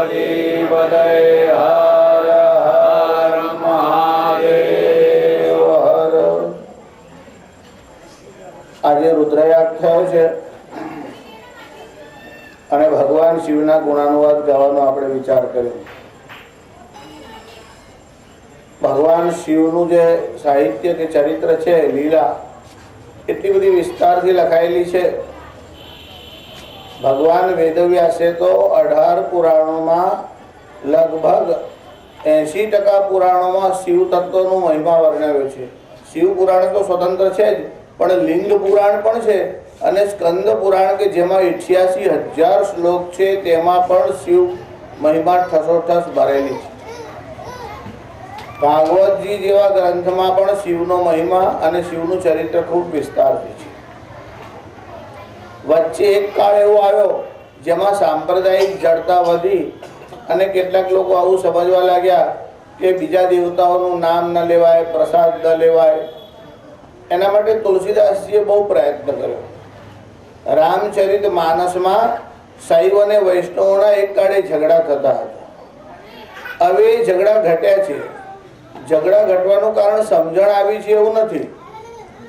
પાર્વતીપતય હર હર મહાદેવ હર. આજે રુદ્રયાગ થયો છે અને ભગવાન શિવના ગુણાનુવાદ ગાવાનો આપણે વિચાર કર્યો. ભગવાન શિવનું જે સાહિત્ય કે ચરિત્ર છે, લીલા એટલી બધી વિસ્તારથી લખાયેલી છે. ભગવાન વેદવ્યાસે તો 18 પુરાણોમાં લગભગ 80% પુરાણોમાં શિવ તત્વનો મહિમા વર્ણવ્યો છે. શિવ પુરાણ તો સ્વતંત્ર છે જ, પણ લિંગ પુરાણ પણ છે અને સ્કંદ પુરાણ કે જેમાં 88,000 શ્લોક છે તેમાં પણ શિવ મહિમા ઠસોઠસ ભરેલી છે. ભાગવતજી જેવા ગ્રંથમાં પણ શિવનો મહિમા અને શિવનું ચરિત્ર ખૂબ વિસ્તારથી છે. વચ્ચે એક કાળ એવો આવ્યો જેમાં સાંપ્રદાયિક જડતા વધી અને કેટલાક લોકો આવું સમજવા લાગ્યા કે બીજા દેવતાઓનું નામ ન લેવાય, પ્રસાદ ન લેવાય. એના માટે તુલસીદાસજીએ બહુ પ્રયત્ન કર્યો. રામચરિત માનસમાં શૈવ અને વૈષ્ણવોના એક કાળે ઝઘડા થતા હતા. હવે એ ઝઘડા ઘટ્યા છે. ઝઘડા ઘટવાનું કારણ સમજણ આવી છે એવું નથી,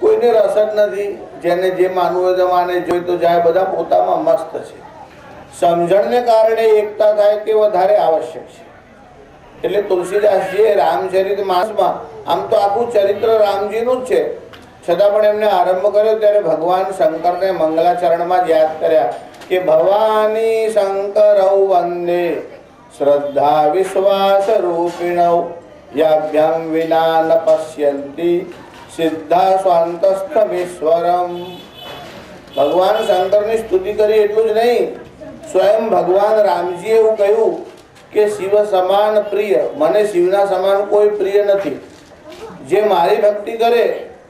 કોઈને રસ જ નથી. જેને જે માનવું હોય તો માને, જોઈ તો જાય, બધા પોતામાં મસ્ત છે. સમજણને કારણે એકતા થાય તે વધારે આવશ્યક છે. એટલે તુલસીદાસજીએ રામચરિત માનસમાં, આમ તો આખું ચરિત્ર રામજીનું જ છે, છતાં પણ એમને આરંભ કર્યો ત્યારે ભગવાન શંકરને મંગલાચરણમાં જ યાદ કર્યા કે ભવાની શંકરૌ વંદે શ્રદ્ધા વિશ્વાસ રૂપિણૌ યાભ્યામ વિના ન પશ્યંતિ સિદ્ધા સ્વાંતસ્થમીશ્વરમ. ભગવાન શંકરની સ્તુતિ કરી એટલું જ નહીં, સ્વયં ભગવાન રામજીએ એવું કહ્યું કે શિવ સમાન પ્રિય, મને શિવના સમાન કોઈ પ્રિય નથી. જે મારી ભક્તિ કરે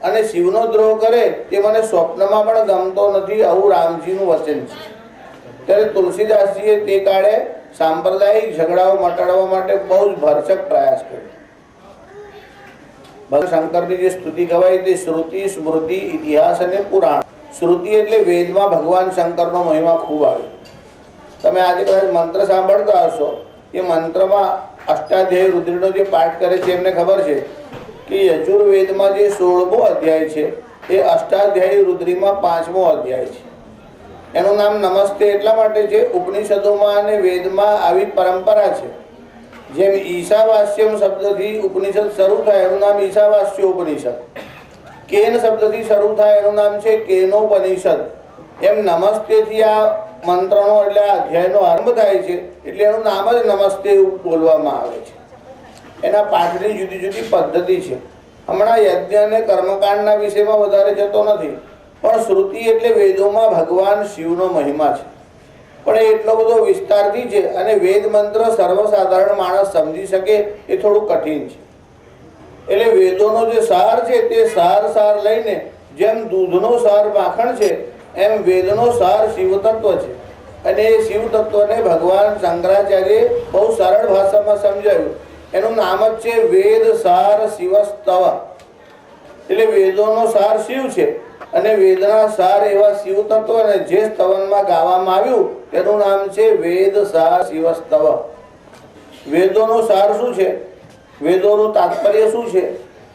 અને શિવનો દ્રોહ કરે તે મને સ્વપ્નમાં પણ ગમતો નથી. આવું રામજીનું વચન છે. ત્યારે તુલસીદાસજીએ તે કાળે સાંપ્રદાયિક ઝઘડાઓ મટાડવા માટે બહુ જ ભરસક પ્રયાસ કર્યો. શંકરની જે સ્તુતિ કહેવાય તે શ્રુતિ, સ્મૃતિ, ઇતિહાસ અને પુરાણ. શ્રુતિ એટલે વેદમાં ભગવાન શંકરનો મહિમા ખૂબ આવ્યો. તમે આજે કદાચ મંત્ર સાંભળતા હશો, એ મંત્રમાં અષ્ટાધ્યાયી રુદ્રનો જે પાઠ કરે છે એમને ખબર છે કે યજુર્વેદમાં જે 16મો અધ્યાય છે એ અષ્ટાધ્યાયી રુદ્રીમાં 5મો અધ્યાય છે. એનું નામ નમસ્તે એટલા માટે છે, ઉપનિષદોમાં અને વેદમાં આવી પરંપરા છે. જેમ ઈશાવાસ્યમ શબ્દથી ઉપનિષદ શરૂ થાય એનું નામ ઈશાવાસ્ય ઉપનિષદ, કેન શબ્દથી શરૂ થાય એનું નામ છે કેનોપનિષદ. એમ નમસ્તેથી આ મંત્રનો એટલે આ અધ્યાયનો આરંભ થાય છે, એટલે એનું નામ જ નમસ્તે બોલવામાં આવે છે. એના પાઠની જુદી જુદી પદ્ધતિ છે. હમણાં યજ્ઞ અને કર્મકાંડના વિષયમાં વધારે જતો નથી, પણ શ્રુતિ એટલે વેદોમાં ભગવાન શિવનો મહિમા છે, પણ એટલો બધો વિસ્તારથી છે અને વેદ મંત્ર સર્વસાધારણ માણસ સમજી શકે એ થોડું કઠિન છે. એટલે વેદોનો જે સાર છે તે સાર લઈને જેમ દૂધનો સાર માખણ છે એમ વેદનો સાર શિવતત્વ છે. અને એ શિવતત્વને ભગવાન શંકરાચાર્યે બહુ સરળ ભાષામાં સમજાવ્યું. એનું નામ જ છે વેદ સાર શિવસ્તવ. એટલે વેદોનો સાર શિવ છે અને વેદના સાર એવા શિવ તત્વ અને જે સ્તવનમાં ગાવામાં આવ્યું તેનું નામ છે વેદ સાર શિવસ્તવ. વેદોનો સાર શું છે, વેદોનું તાત્પર્ય શું છે,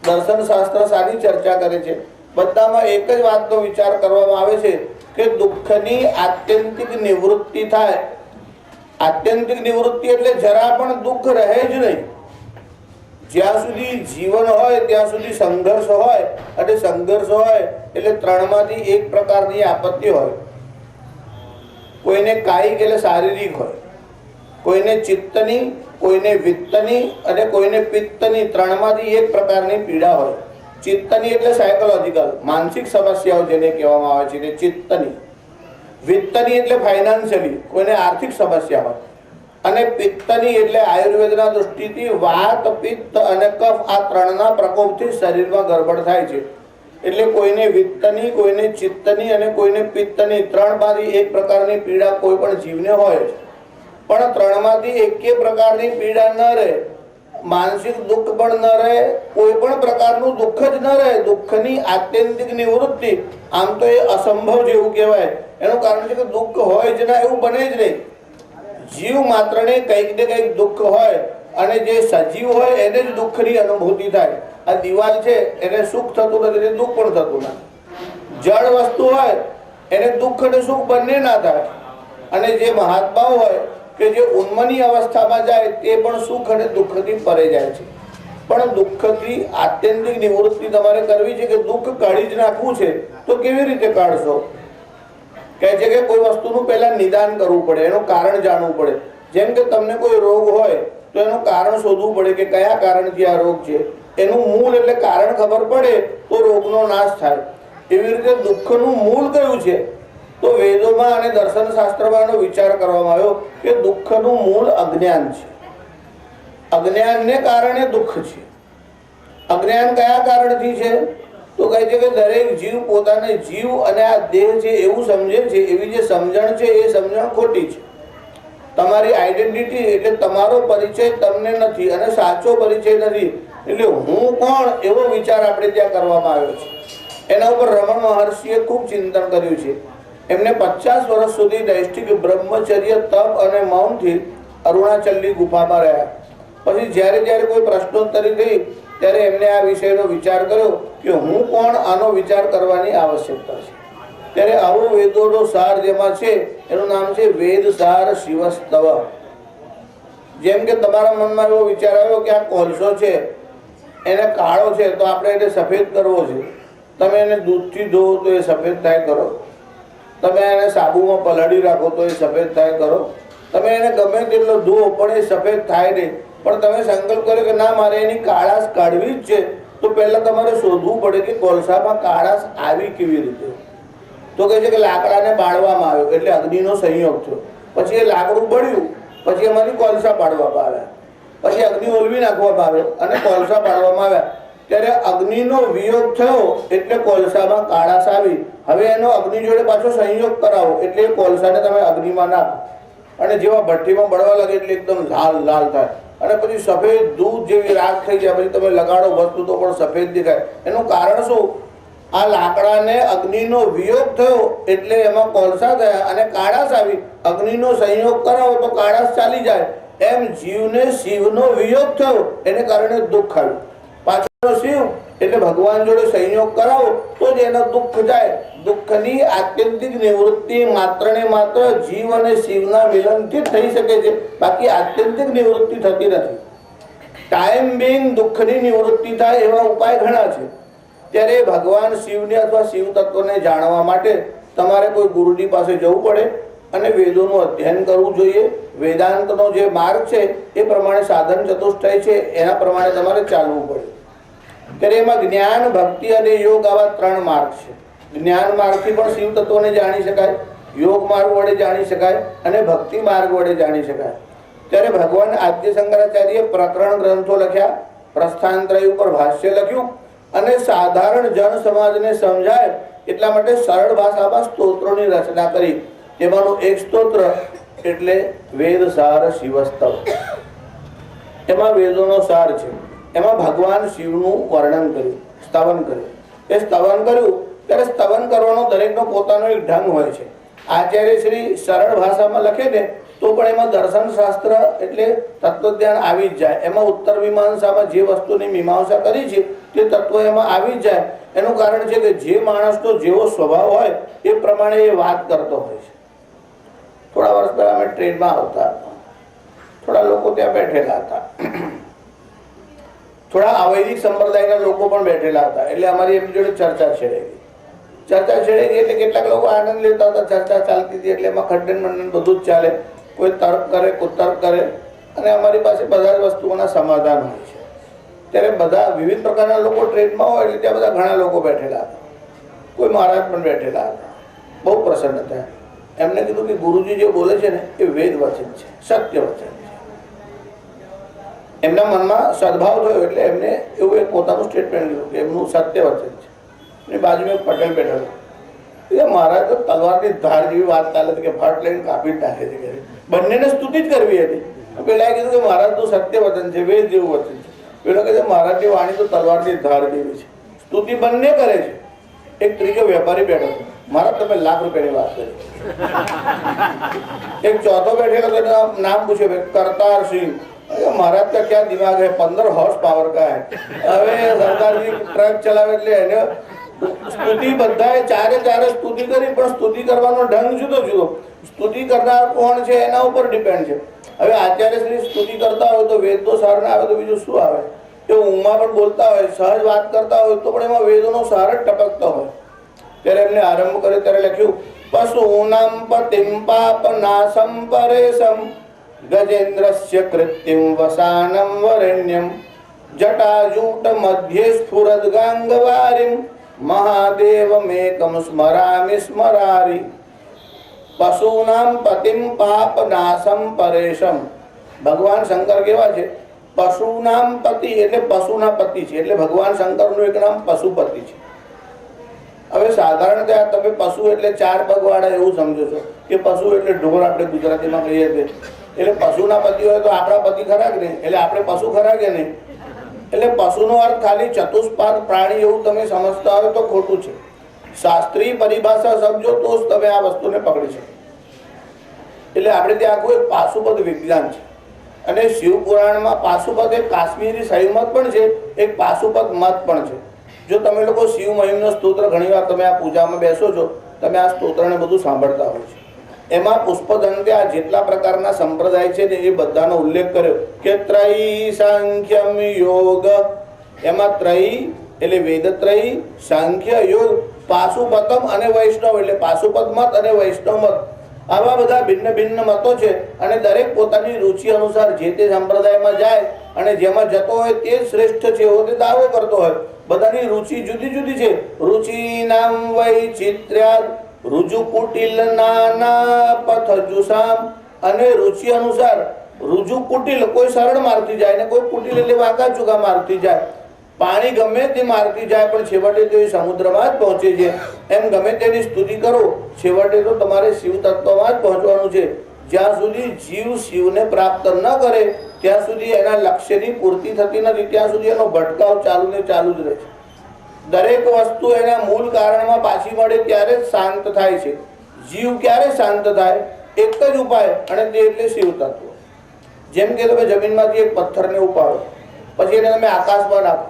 દર્શન શાસ્ત્ર સારી ચર્ચા કરે છે. બધામાં એક જ વાતનો વિચાર કરવામાં આવે છે કે દુઃખની આત્યંતિક નિવૃત્તિ થાય. આત્યંતિક નિવૃત્તિ એટલે જરા પણ દુઃખ રહે જ નહીં. જ્યાં સુધી જીવન હોય ત્યાં સુધી સંઘર્ષ હોય, અને સંઘર્ષ હોય એટલે 3માંથી એક પ્રકારની આપત્તિ હોય. કોઈને કાયિક એટલે શારીરિક હોય, કોઈને ચિત્તની, કોઈને વિત્તની અને કોઈને પિત્તની. 3માંથી એક પ્રકારની પીડા હોય. ચિત્તની એટલે સાયકોલોજીકલ, માનસિક સમસ્યાઓ જેને કહેવામાં આવે છે તે ચિત્તની. વિત્તની એટલે ફાઇનાન્શિયલી, કોઈને આર્થિક સમસ્યા હોય. અને પિત્તની એટલે આયુર્વેદના દૃષ્ટિથી વાત, પિત્ત અને કફ આ 3ના પ્રકોપથી શરીરમાં ગરબડ થાય છે. એટલે કોઈને વિત્તની, કોઈને ચિત્તની અને કોઈને પિત્તની 3માંથી એક પ્રકારની પીડા કોઈ પણ જીવને હોય છે. પણ 3માંથી એકે પ્રકારની પીડા ન રહે, માનસિક દુઃખ પણ ન રહે, કોઈ પણ પ્રકારનું દુઃખ જ ન રહે, દુઃખની આત્યંતિક નિવૃત્તિ, આમ તો એ અસંભવ જેવું કહેવાય. એનું કારણ છે કે દુઃખ હોય જ ના એવું બને જ નહીં. જીવ માત્રને કંઈક ને કંઈક દુઃખ હોય અને જે સજીવ હોય એને જ દુઃખની અનુભૂતિ થાય. આ દિવાલ છે એને સુખ થતું નથી, એને દુઃખ પણ થતું નથી. જળ વસ્તુ હોય એને દુઃખ અને સુખ બંને ના થાય. અને જે મહાત્માઓ હોય કે જે ઉન્મની અવસ્થામાં જાય તે પણ સુખ અને દુઃખથી પરે જાય છે. પણ દુઃખથી આત્યંતિક નિવૃત્તિ તમારે કરવી છે કે દુઃખ કાઢી જ નાખવું છે તો કેવી રીતે કાઢશો? કહે છે કે કોઈ વસ્તુનું પહેલા નિદાન કરવું પડે, એનું કારણ જાણવું પડે. જેમ કે તમને કોઈ રોગ હોય તો એનું કારણ શોધવું પડે કે કયા કારણથી આ રોગ છે. એનું મૂળ એટલે કારણ ખબર પડે તો રોગનો નાશ થાય. એવી રીતે દુઃખનું મૂળ કયું છે? તો વેદોમાં અને દર્શન શાસ્ત્રમાં એનો વિચાર કરવામાં આવ્યો કે દુઃખનું મૂળ અજ્ઞાન છે. અજ્ઞાનને કારણે દુઃખ છે. અજ્ઞાન કયા કારણથી છે? તો કહે છે કે દરેક જીવ પોતાને જીવ અને આ દેહ છે એવું સમજે છે. એવી જે સમજણ છે એ સમજણ ખોટી છે. તમારી આઈડેન્ટિટી એટલે તમારો પરિચય તમને નથી અને સાચો પરિચય નથી. એટલે હું કોણ એવો વિચાર આપણે ત્યાં કરવામાં આવ્યો છે. એના ઉપર રમણ મહર્ષિએ ખૂબ ચિંતન કર્યું છે. એમને 50 વર્ષ સુધી નૈષ્ઠિક બ્રહ્મચર્ય, તપ અને મૌનથી અરુણાચલની ગુફામાં રહ્યા. પછી જ્યારે જ્યારે કોઈ પ્રશ્નોત્તરી થઈ ત્યારે એમને આ વિષયનો વિચાર કર્યો કે હું કોણ, આનો વિચાર કરવાની આવશ્યકતા છે. ત્યારે આવો વેદોનો સાર જેમાં છે એનું નામ છે વેદ સાર શિવસ્તવ. જેમ કે તમારા મનમાં એવો વિચાર આવ્યો કે આ કોલસો છે એને કાળો છે તો આપણે એને સફેદ કરવો છે. તમે એને દૂધથી ધો તો એ સફેદ થાય કરો. તમે એને સાબુમાં પલાળી રાખો તો એ સફેદ થાય કરો. તમે એને ગમે તેટલો ધો પણ એ સફેદ થાય નહીં. પણ તમે સંકલ્પ કર્યો કે ના મારે એની કાળાશ કાઢવી જ છે તો પહેલાં તમારે શોધવું પડે કે કોલસામાં કાળાશ આવી કેવી રીતે. તો કહે છે કે લાકડાને બાળવામાં આવ્યો એટલે અગ્નિનો સંયોગ થયો. પછી એ લાકડું બળ્યું, પછી એમાંથી કોલસા પાડવામાં આવ્યા. પછી અગ્નિ ઓલવી નાખવામાં આવ્યો અને કોલસા પાડવામાં આવ્યા. ત્યારે અગ્નિનો વિયોગ થયો એટલે કોલસામાં કાળાશ આવી. હવે એનો અગ્નિ જોડે પાછો સંયોગ કરાવો એટલે એ કોલસાને તમે અગ્નિમાં નાખો અને જેવા ભઠ્ઠીમાં બળવા લાગે એટલે એકદમ લાલ લાલ થાય અને પછી સફેદ દૂધ જેવી રાખ થઈ જાય. પછી તમે લગાડો વસ્તુ તો પણ સફેદ દેખાય. એનું કારણ શું? આ લાકડાને અગ્નિનો વિયોગ થયો એટલે એમાં કોલસા થયા અને કાળાશ આવી. અગ્નિનો સંયોગ કરાવો તો કાળાશ ચાલી જાય. એમ જીવને શિવનો વિયોગ થયો એને કારણે દુઃખ આવ્યું. પાછળનો શિવ એટલે ભગવાન જોડે સંયોગ કરાવો તો જ એનો દુઃખ જાય. દુઃખની આત્યંતિક નિવૃત્તિ માત્ર ને માત્ર જીવ અને શિવના મિલનથી જ થઈ શકે છે. બાકી આત્યંતિક નિવૃત્તિ થતી નથી. ટાઈમ બિંગ દુઃખની નિવૃત્તિ થાય એવા ઉપાય ઘણા છે. ત્યારે ભગવાન શિવને અથવા શિવ તત્વને જાણવા માટે તમારે કોઈ ગુરુજી પાસે જવું પડે અને વેદોનું અધ્યયન કરવું જોઈએ. વેદાંતનો જે માર્ગ છે એ પ્રમાણે સાધન ચતુષ્ટય છે એના પ્રમાણે તમારે ચાલવું પડે. ત્યારે એમાં જ્ઞાન, ભક્તિ અને યોગ આવા 3 માર્ગ છે. જ્ઞાન માર્ગથી પણ શિવ તત્વને જાણી શકાય, યોગ માર્ગ વડે જાણી શકાય અને ભક્તિ માર્ગ વડે જાણી શકાય. ત્યારે ભગવાન આદ્ય શંકરાચાર્યએ પ્રકરણ ગ્રંથો લખ્યા, પ્રસ્થાનત્રય ઉપર ભાષ્ય લખ્યું અને સાધારણ જન સમાજને સમજાય એટલા માટે સરળ ભાષામાં સ્તોત્રોની રચના કરી. એમાંનું એક સ્તોત્ર એટલે વેદ સાર શિવસ્તવ. એમાં વેદોનો સાર છે. એમાં ભગવાન શિવનું વર્ણન કર્યું, સ્તવન કર્યું. એ સ્તવન કર્યું ત્યારે સ્તવન કરવાનો દરેકનો પોતાનો એક ઢંગ હોય છે. આચાર્ય શ્રી સરળ ભાષામાં લખે ને તો પણ એમાં દર્શન શાસ્ત્ર એટલે તત્વજ્ઞાન આવી જ જાય. એમાં ઉત્તર મીમાંસામાં જે વસ્તુની મીમાંસા કરી છે તે તત્વ એમાં આવી જ જાય. એનું કારણ છે કે જે માણસનો જેવો સ્વભાવ હોય એ પ્રમાણે એ વાત કરતો હોય છે. થોડા વર્ષ પહેલા અમે ટ્રેનમાં આવતા હતા. થોડા લોકો ત્યાં બેઠેલા હતા. થોડા અવૈદિક સંપ્રદાયના લોકો પણ બેઠેલા હતા. એટલે અમારી એમની જોડે ચર્ચા છેડાઈ ગઈ. ચર્ચા છેડાઈ ગઈ એટલે કેટલાક લોકો આનંદ લેતા હતા. ચર્ચા ચાલતી હતી એટલે એમાં ખંડન મંડન બધું જ ચાલે. કોઈ તર્ક કરે, કોઈ તર્ક કરે અને અમારી પાસે બધા જ વસ્તુઓના સમાધાન હોય છે. ત્યારે બધા વિવિધ પ્રકારના લોકો ટ્રેનમાં હોય એટલે ત્યાં બધા ઘણા લોકો બેઠેલા હતા. કોઈ મહારાજ પણ બેઠેલા હતા. બહુ પ્રસન્ન હતા. એમને કીધું કે ગુરુજી જે બોલે છે ને એ વેદ વચન છે, સત્ય વચન છે. એમના મનમાં સદભાવ થયો એટલે એમને એવું એક પોતાનું સ્ટેટમેન્ટ લીધું કે એમનું સત્ય વચન છે. એની બાજુમાં એક પટેલ બેઠેલો. એ મહારાજ તો તલવારની ધાર જેવી વાત ચાલે છે કે ફાટ લઈને કાપી નાખે છે. બંનેને સ્તુતિ જ કરવી હતી. પેલા કીધું કે મહારાજનું સત્ય વચન છે, વેદ જેવું વચન છે. પેલો કહે છે મહારાજની વાણી તો તલવારની ધાર જેવી છે. સ્તુતિ બંને કરે છે. એક ત્રીજો વેપારી બેઠો હતો. મારા તમે લાખ રૂપિયાની વાત કરી. એક ચોથો બેઠેલો તો નામ પૂછે કરતાર સિંહ. महाराज का क्या दिमाग है, 15 हॉर्स पावर का है. હવે સરદારજી ટ્રક ચલાવે એટલે એને સ્તુતિ બધાએ ચારે સ્તુતિ કરી, પણ સ્તુતિ કરવાનો ઢંગ જુદો જુદો. સ્તુતિ કરનાર કોણ છે એના ઉપર ડિપેન્ડ છે. હવે આચાર્ય શ્રી સ્તુતિ કરતા હોય તો વેદ તો સાર ના આવે તો બીજું શું આવે? એ ઊંઘમાં પણ બોલતા હોય, સહજ વાત કરતા હોય તો પણ એમાં વેદોનો સાર જ ટપકતો હોય. ત્યારે એમને આરંભ કર્યો ત્યારે લખ્યું પશુનામ પતિમ પાપનાશમ પરેશમ ગજેન્દ્રસ્ય કૃત્યમ વસાનમ વરેણ્યમ જટાજૂટ મધ્યે સ્ફુરદ ગાંગવારીમ મહાદેવમેકમ સ્મરામિ સ્મરારી. પશુનામ પતિમ પાપનાશમ પરેશમ. ભગવાન શંકર કેવા છે? પશુનામ પતિ એટલે પશુના પતિ છે, એટલે ભગવાન શંકરનું એક નામ પશુપતિ છે. હવે સાધારણતઃ તમે પશુ એટલે 4 પગ વાળા એવું સમજો છો કે પશુ એટલે ઢોર, આપણે ગુજરાતીમાં કહીએ છીએ. એટલે પશુના પતિ હોય તો આપણા પતિ ખરા કે નહીં? એટલે આપણે પશુ ખરા કે નહીં? એટલે પશુનો અર્થ ખાલી ચતુષ્પાદ પ્રાણી એવું તમે સમજતા હોય તો ખોટું છે. શાસ્ત્રીય પરિભાષા સમજો તો જ તમે આ વસ્તુને પકડી શકો. એટલે આપણે ત્યાં આખું એક પાશુપદ વિજ્ઞાન છે. અને શિવ પુરાણમાં પાશુપદ એક કાશ્મીરી શૈવમત પણ છે, એક પાશુપદ મત પણ છે. જો તમે લોકો શિવ મહિમનો સ્તોત્ર ઘણીવાર તમે આ પૂજામાં બેસો છો, તમે આ સ્તોત્રને બધું સાંભળતા હોય છે. એમાં પુષ્પદંતે આ જેટલા પ્રકારના સંપ્રદાય છે ને એ બધાનો ઉલ્લેખ કર્યો કે ત્રયી સાંખ્યમ યોગ. એમાં ત્રયી એટલે વેદત્રયી, સાંખ્ય, યોગ, પાશુપતમ અને વૈષ્ણવ એટલે પાશુપત મત અને વૈષ્ણવ મત. આવા બધા ભિન્ન ભિન્ન મતો છે અને દરેક પોતાની રુચિ અનુસાર જે તે સંપ્રદાયમાં જાય અને જેમાં જતો હોય તે શ્રેષ્ઠ છે એવો તે દાવો કરતો હોય. બધાની રુચિ જુદી જુદી છે. રુચિ નામ વૈચિત્ર્યાદ રુજુ કુટિલ નાના પથજુસામ. અને રુચિ અનુસાર રુજુ કુટિલ કોઈ સરળ માર્ગથી જાય ને કોઈ કુટિલ એટલે વાંકા ચૂકા માર્ગથી જાય. પાણી ગમે તે માર્ગથી જાય પણ છેવટે તો એ સમુદ્રમાં જ પહોંચે છે. એમ ગમે તેની સ્તુતિ કરો છેવટે તો તમારે શિવ તત્વમાં જ પહોંચવાનું છે. જ્યાં સુધી જીવ શિવને પ્રાપ્ત ન કરે ત્યાં સુધી એના લક્ષ્યની પૂર્તિ થતી નથી, ત્યાં સુધી એનો ભટકાવ ચાલુ ને ચાલુ જ રહે છે. દરેક વસ્તુ એના મૂળ કારણમાં પાછી મળે ત્યારે જ શાંત થાય છે. જીવ ક્યારે શાંત થાય? એક જ ઉપાય, અને તે એટલે શિવ તત્વ. જેમ કે તમે જમીનમાંથી એક પથ્થરને ઉપાડો, પછી એને તમે આકાશમાં નાખો.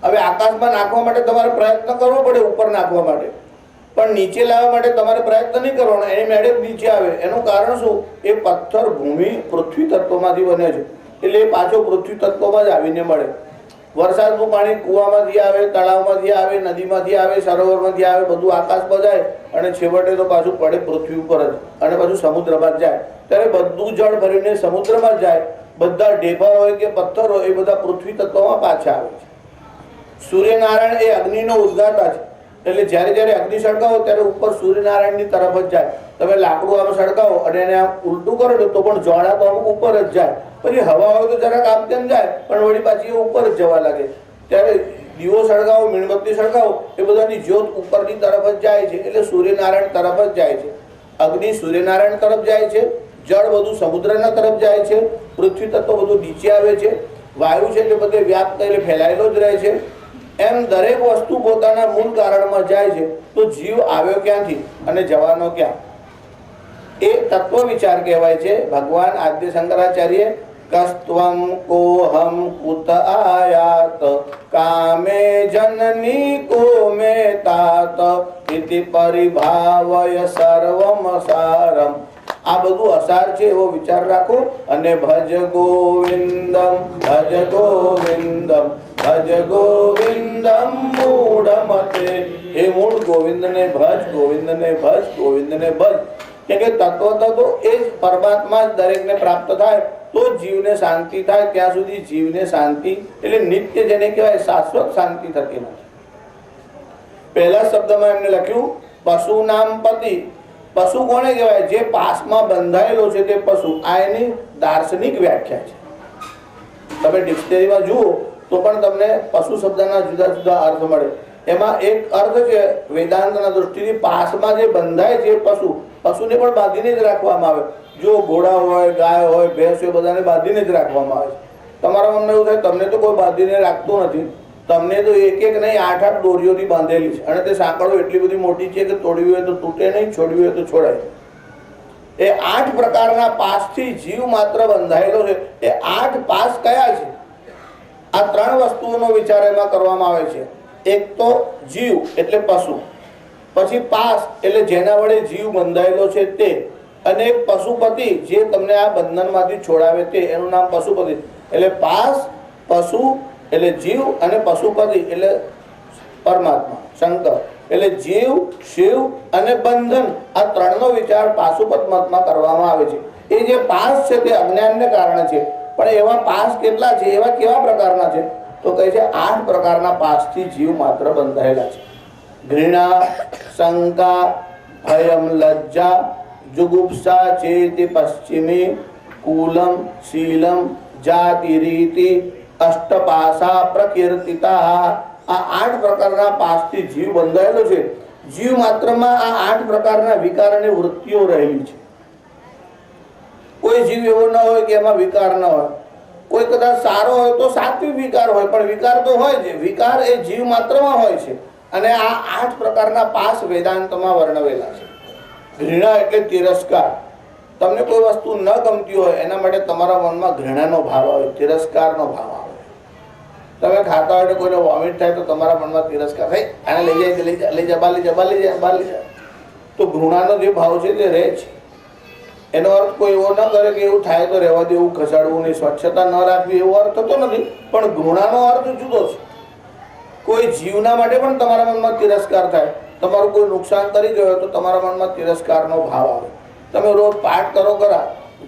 હવે આકાશમાં નાખવા માટે તમારે પ્રયત્ન કરવો પડે ઉપર નાખવા માટે, પણ નીચે લાવવા માટે તમારે પ્રયત્ન નહીં કરવાનો, એની મેળે નીચે આવે. એનું કારણ શું? એ પથ્થર ભૂમિ પૃથ્વી તત્વમાંથી બને છે, એટલે એ પાછો પૃથ્વી તત્વમાં જ આવીને મળે. વરસાદનું પાણી કૂવામાંથી આવે, તળાવમાંથી આવે, નદીમાંથી આવે, સરોવરમાંથી આવે, બધું આકાશમાં જાય અને છેવટે તો પાછું પડે પૃથ્વી ઉપર જ અને પાછું સમુદ્રમાં જ જાય. ત્યારે બધું જળ ભરીને સમુદ્રમાં જ જાય. બધા ઢેફા હોય કે પથ્થર હોય એ બધા પૃથ્વી તત્વમાં પાછા આવે છે. સૂર્યનારાયણ એ અગ્નિનો ઉદ્ગાતા છે, એટલે જ્યારે જ્યારે અગ્નિ સળગાવો ત્યારે ઉપર સૂર્યનારાયણની તરફ જ જાય. તમે લાકડું આમ સળગાવો અને એને આમ ઉલટું કરો તો પણ જ્વાળા તો અમુક ઉપર જ જાય. પછી હવા હોય તો જરાક આમ તેમ જાય પણ વળી પાછી એ ઉપર જ જવા લાગે. ત્યારે દીવો સળગાવો, મીણબત્તી સળગાવો એ બધાની જ્યોત ઉપરની તરફ જ જાય છે, એટલે સૂર્યનારાયણ તરફ જ જાય છે. અગ્નિ સૂર્યનારાયણ તરફ જાય છે, જળ બધું સમુદ્રના તરફ જાય છે, પૃથ્વી તત્વ બધું નીચે આવે છે, વાયુ છે એટલે બધે વ્યાપ્ત એટલે ફેલાયેલો જ રહે છે. એમ દરેક વસ્તુ પોતાના મૂળ કારણમાં જાય છે. તો જીવ આવ્યો ક્યાંથી અને જવાનો ક્યાં? એ તત્વ વિચાર કહેવાય છે. ભગવાન આદ્ય શંકરાચાર્ય કસ્ત્વમ કોહમ કુત આયાત કામે જનની કો મે તાત ઇતિ પરિભાવય સર્વમ સારમ. આ બધું અસાર છે એવો વિચાર રાખો અને ભજ ગોવિંદમ ભજ ગોવિંદમ ભજ ગોવિંદમ મૂઢમતે. હે મૂળ ગોવિંદને ભજ, ગોવિંદને ભજ, ગોવિંદને ભજ. કેમ કે તત્વ તો એ જ પરમાત્મા જ દરેકને પ્રાપ્ત થાય તો જ જીવને શાંતિ થાય. ત્યાં સુધી જીવને શાંતિ એટલે નિત્ય જેને કહેવાય શાશ્વત શાંતિ થતી નથી. પહેલા શબ્દમાં એમને લખ્યું પશુ નામ પતિ. પશુ કોને કહેવાય? જે પાસમાં બંધાયેલો છે તે પશુ. આ એની દાર્શનિક વ્યાખ્યા છે. તમે ડિક્શનરીમાં જુઓ તો પણ તમને પશુ શબ્દના જુદા જુદા અર્થ મળે. એમાં એક અર્થ છે વેદાંતના દૃષ્ટિથી પાસમાં જે બંધાય છે પશુ. પશુને પણ બાંધીને જ રાખવામાં આવે. જો ઘોડા હોય, ગાય હોય, ભેંસ હોય, બધાને બાંધીને જ રાખવામાં આવે છે. તમારા મનમાં એવું થાય તમને તો કોઈ બાંધીને રાખતું નથી, તમને તો એક એક નહીં 8-8 દોરીઓથી બાંધેલી છે, અને તે સાંકળો એટલી બધી મોટી છે કે તોડવી હોય તો તૂટે નહીં, છોડવી હોય તો છોડાય. એ 8 પ્રકારના પાસથી જીવ માત્ર બંધાયેલો છે. એ 8 પાસ કયા છે? આ 3 વસ્તુઓનો વિચાર એમાં કરવામાં આવે છે. એક તો જીવ એટલે પશુ, પછી પાસ એટલે જેના વડે જીવ બંધાયેલો છે તે, અને એક પશુપતિ જે તમને આ બંધનમાંથી છોડાવે તે, એનું નામ પશુપતિ. એટલે પાસ, પશુ એટલે જીવ, અને પશુપતિ એટલે પરમાત્મા શંકર. એટલે જીવ, શિવ અને બંધન, આ 3નો વિચાર પાશુપત મતમાં કરવામાં આવે છે. એ જે પાસ છે તે અજ્ઞાનને કારણે છે, પણ એવા પાસ કેટલા છે, એવા કેવા પ્રકારના છે? તો કહે છે 8 પ્રકારના પાસથી જીવ માત્ર બંધાયેલા છે. ઘૃણા, શંકા, ભયમ, લજ્જા, જુગુપ્સા, ચેતિ, પશ્ચિમી, કુલમ, શીલમ, જાતિ, રીતિ, અષ્ટપાસા, પ્રકીર્તિતા. આ 8 પ્રકારના પાસથી જીવ બંધાયેલો છે. જીવ માત્રમાં આ 8 પ્રકારના વિકાર અને વૃત્તિઓ રહેલી છે. કોઈ જીવ એવો ન હોય કે એમાં વિકાર ન હોય. કોઈ કદાચ સારો હોય તો સાત્વિક વિકાર હોય, પણ વિકાર તો હોય છે. વિકાર એ જીવ માત્રમાં હોય છે. અને આ 8 પ્રકારના પાસ વેદાંતમાં વર્ણવેલા છે. ઘૃણા એટલે તિરસ્કાર. તમને કોઈ વસ્તુ ન ગમતી હોય એના માટે તમારા મનમાં ઘૃણાનો ભાવ આવે, તિરસ્કારનો ભાવ આવે. તમે ખાતા હોય કોઈને વોમિટ થાય તો તમારા મનમાં તિરસ્કાર થાય, આને લઈ જા, બહાર લઈ જા. તો ઘૃણાનો જે ભાવ છે તે રહે છે. એનો અર્થ કોઈ એવો ન કરે કે એવું થાય તો રહેવા દેવું, ખસાડવું નહીં, સ્વચ્છતા ન રાખવી, એવો અર્થ થતો નથી. પણ ઘૃણાનો અર્થ જુદો છે. કોઈ જીવના માટે પણ તમારા મનમાં તિરસ્કાર થાય. તમારું કોઈ નુકસાન કરી ગયો તો તમારા મનમાં તિરસ્કારનો ભાવ આવે. તમે રોજ પાઠ કરો ખરા,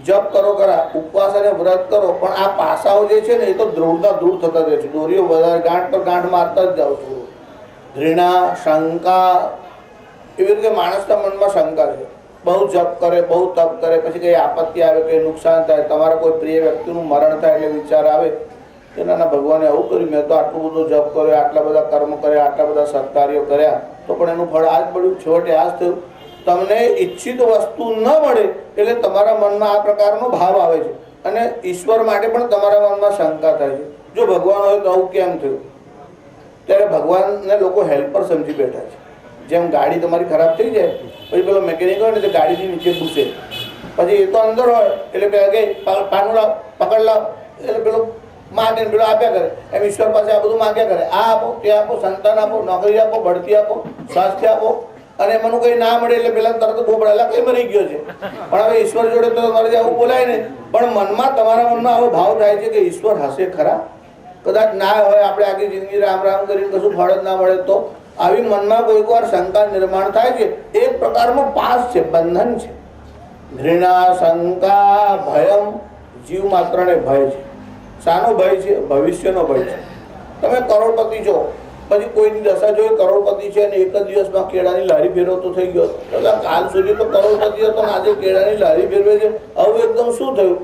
જપ કરો ખરા, ઉપવાસ અને વ્રત કરો, પણ આ પાસાઓ જે છે ને એ તો દૃઢતા દૂર થતા રહે છે. દોરીઓ વધારે ગાંઠ પર ગાંઠ મારતા જ જાઓ છો. ઘૃણા, શંકા, એવી રીતે માણસના મનમાં શંકા છે. બહુ જપ કરે, બહુ તપ કરે, પછી કઈ આપત્તિ આવે, કઈ નુકસાન થાય, તમારા કોઈ પ્રિય વ્યક્તિનું મરણ થાય એટલે વિચાર આવે કે ના ભગવાને આવું કર્યું, મેં તો આટલું બધું જપ કર્યો, આટલા બધા કર્મ કર્યા, આટલા બધા સત્કાર્યો કર્યા, તો પણ એનું ફળ આ જ મળ્યું, છેવટે આ જ થયું. તમને ઈચ્છિત વસ્તુ ન મળે એટલે તમારા મનમાં આ પ્રકારનો ભાવ આવે છે. અને ઈશ્વર માટે પણ તમારા મનમાં શંકા થાય છે. જો ભગવાન હોય તો આવું કેમ થયું? ત્યારે ભગવાનને લોકો હેલ્પર સમજી બેઠા છે. જેમ ગાડી તમારી ખરાબ થઈ જાય, પછી પેલો મેકેનિક હોય ને તો ગાડીથી નીચે ઘૂસે, પછી એ તો અંદર હોય એટલે પેલા કે પાનું લાવ, પકડ લાવ, એટલે પેલો માગે ને પેલો આપ્યા કરે. એમ ઈશ્વર પાસે આ બધું માગ્યા કરે, આ આપો, તે આપો, સંતાન આપો, નોકરી આપો, બઢતી આપો, સ્વાસ્થ્ય આપો. અને એમાંનું કંઈ ના મળે એટલે પેલા તરત બહુ પડેલા કઈ મરી ગયો છે. પણ હવે ઈશ્વર જોડે તો તમારે આવું બોલાય ને. પણ મનમાં, તમારા મનમાં આવો ભાવ થાય છે કે ઈશ્વર હશે ખરા? કદાચ ના હોય, આપણે આખી જિંદગી રામ રામ કરીને કશું ફળ જ ના મળે તો આવી મનમાં કોઈક વાર શંકા નિર્માણ થાય છે. એક પ્રકારનો પાસ છે, બંધન છે. ઘૃણા, શંકા, ભયમ, જીવ માત્રને ભય છે. શાનો ભય છે? ભવિષ્યનો ભય છે. તમે કરોડપતિ છો, પછી કોઈની દશા જોઈ કરોડપતિ છે અને એક જ દિવસમાં કેળાની લારી ફેરવતો થઈ ગયો. કાલ સુધી તો કરોડપતિ હતો ને આજે કેળાની લારી ફેરવે છે, હવે એકદમ શું થયું?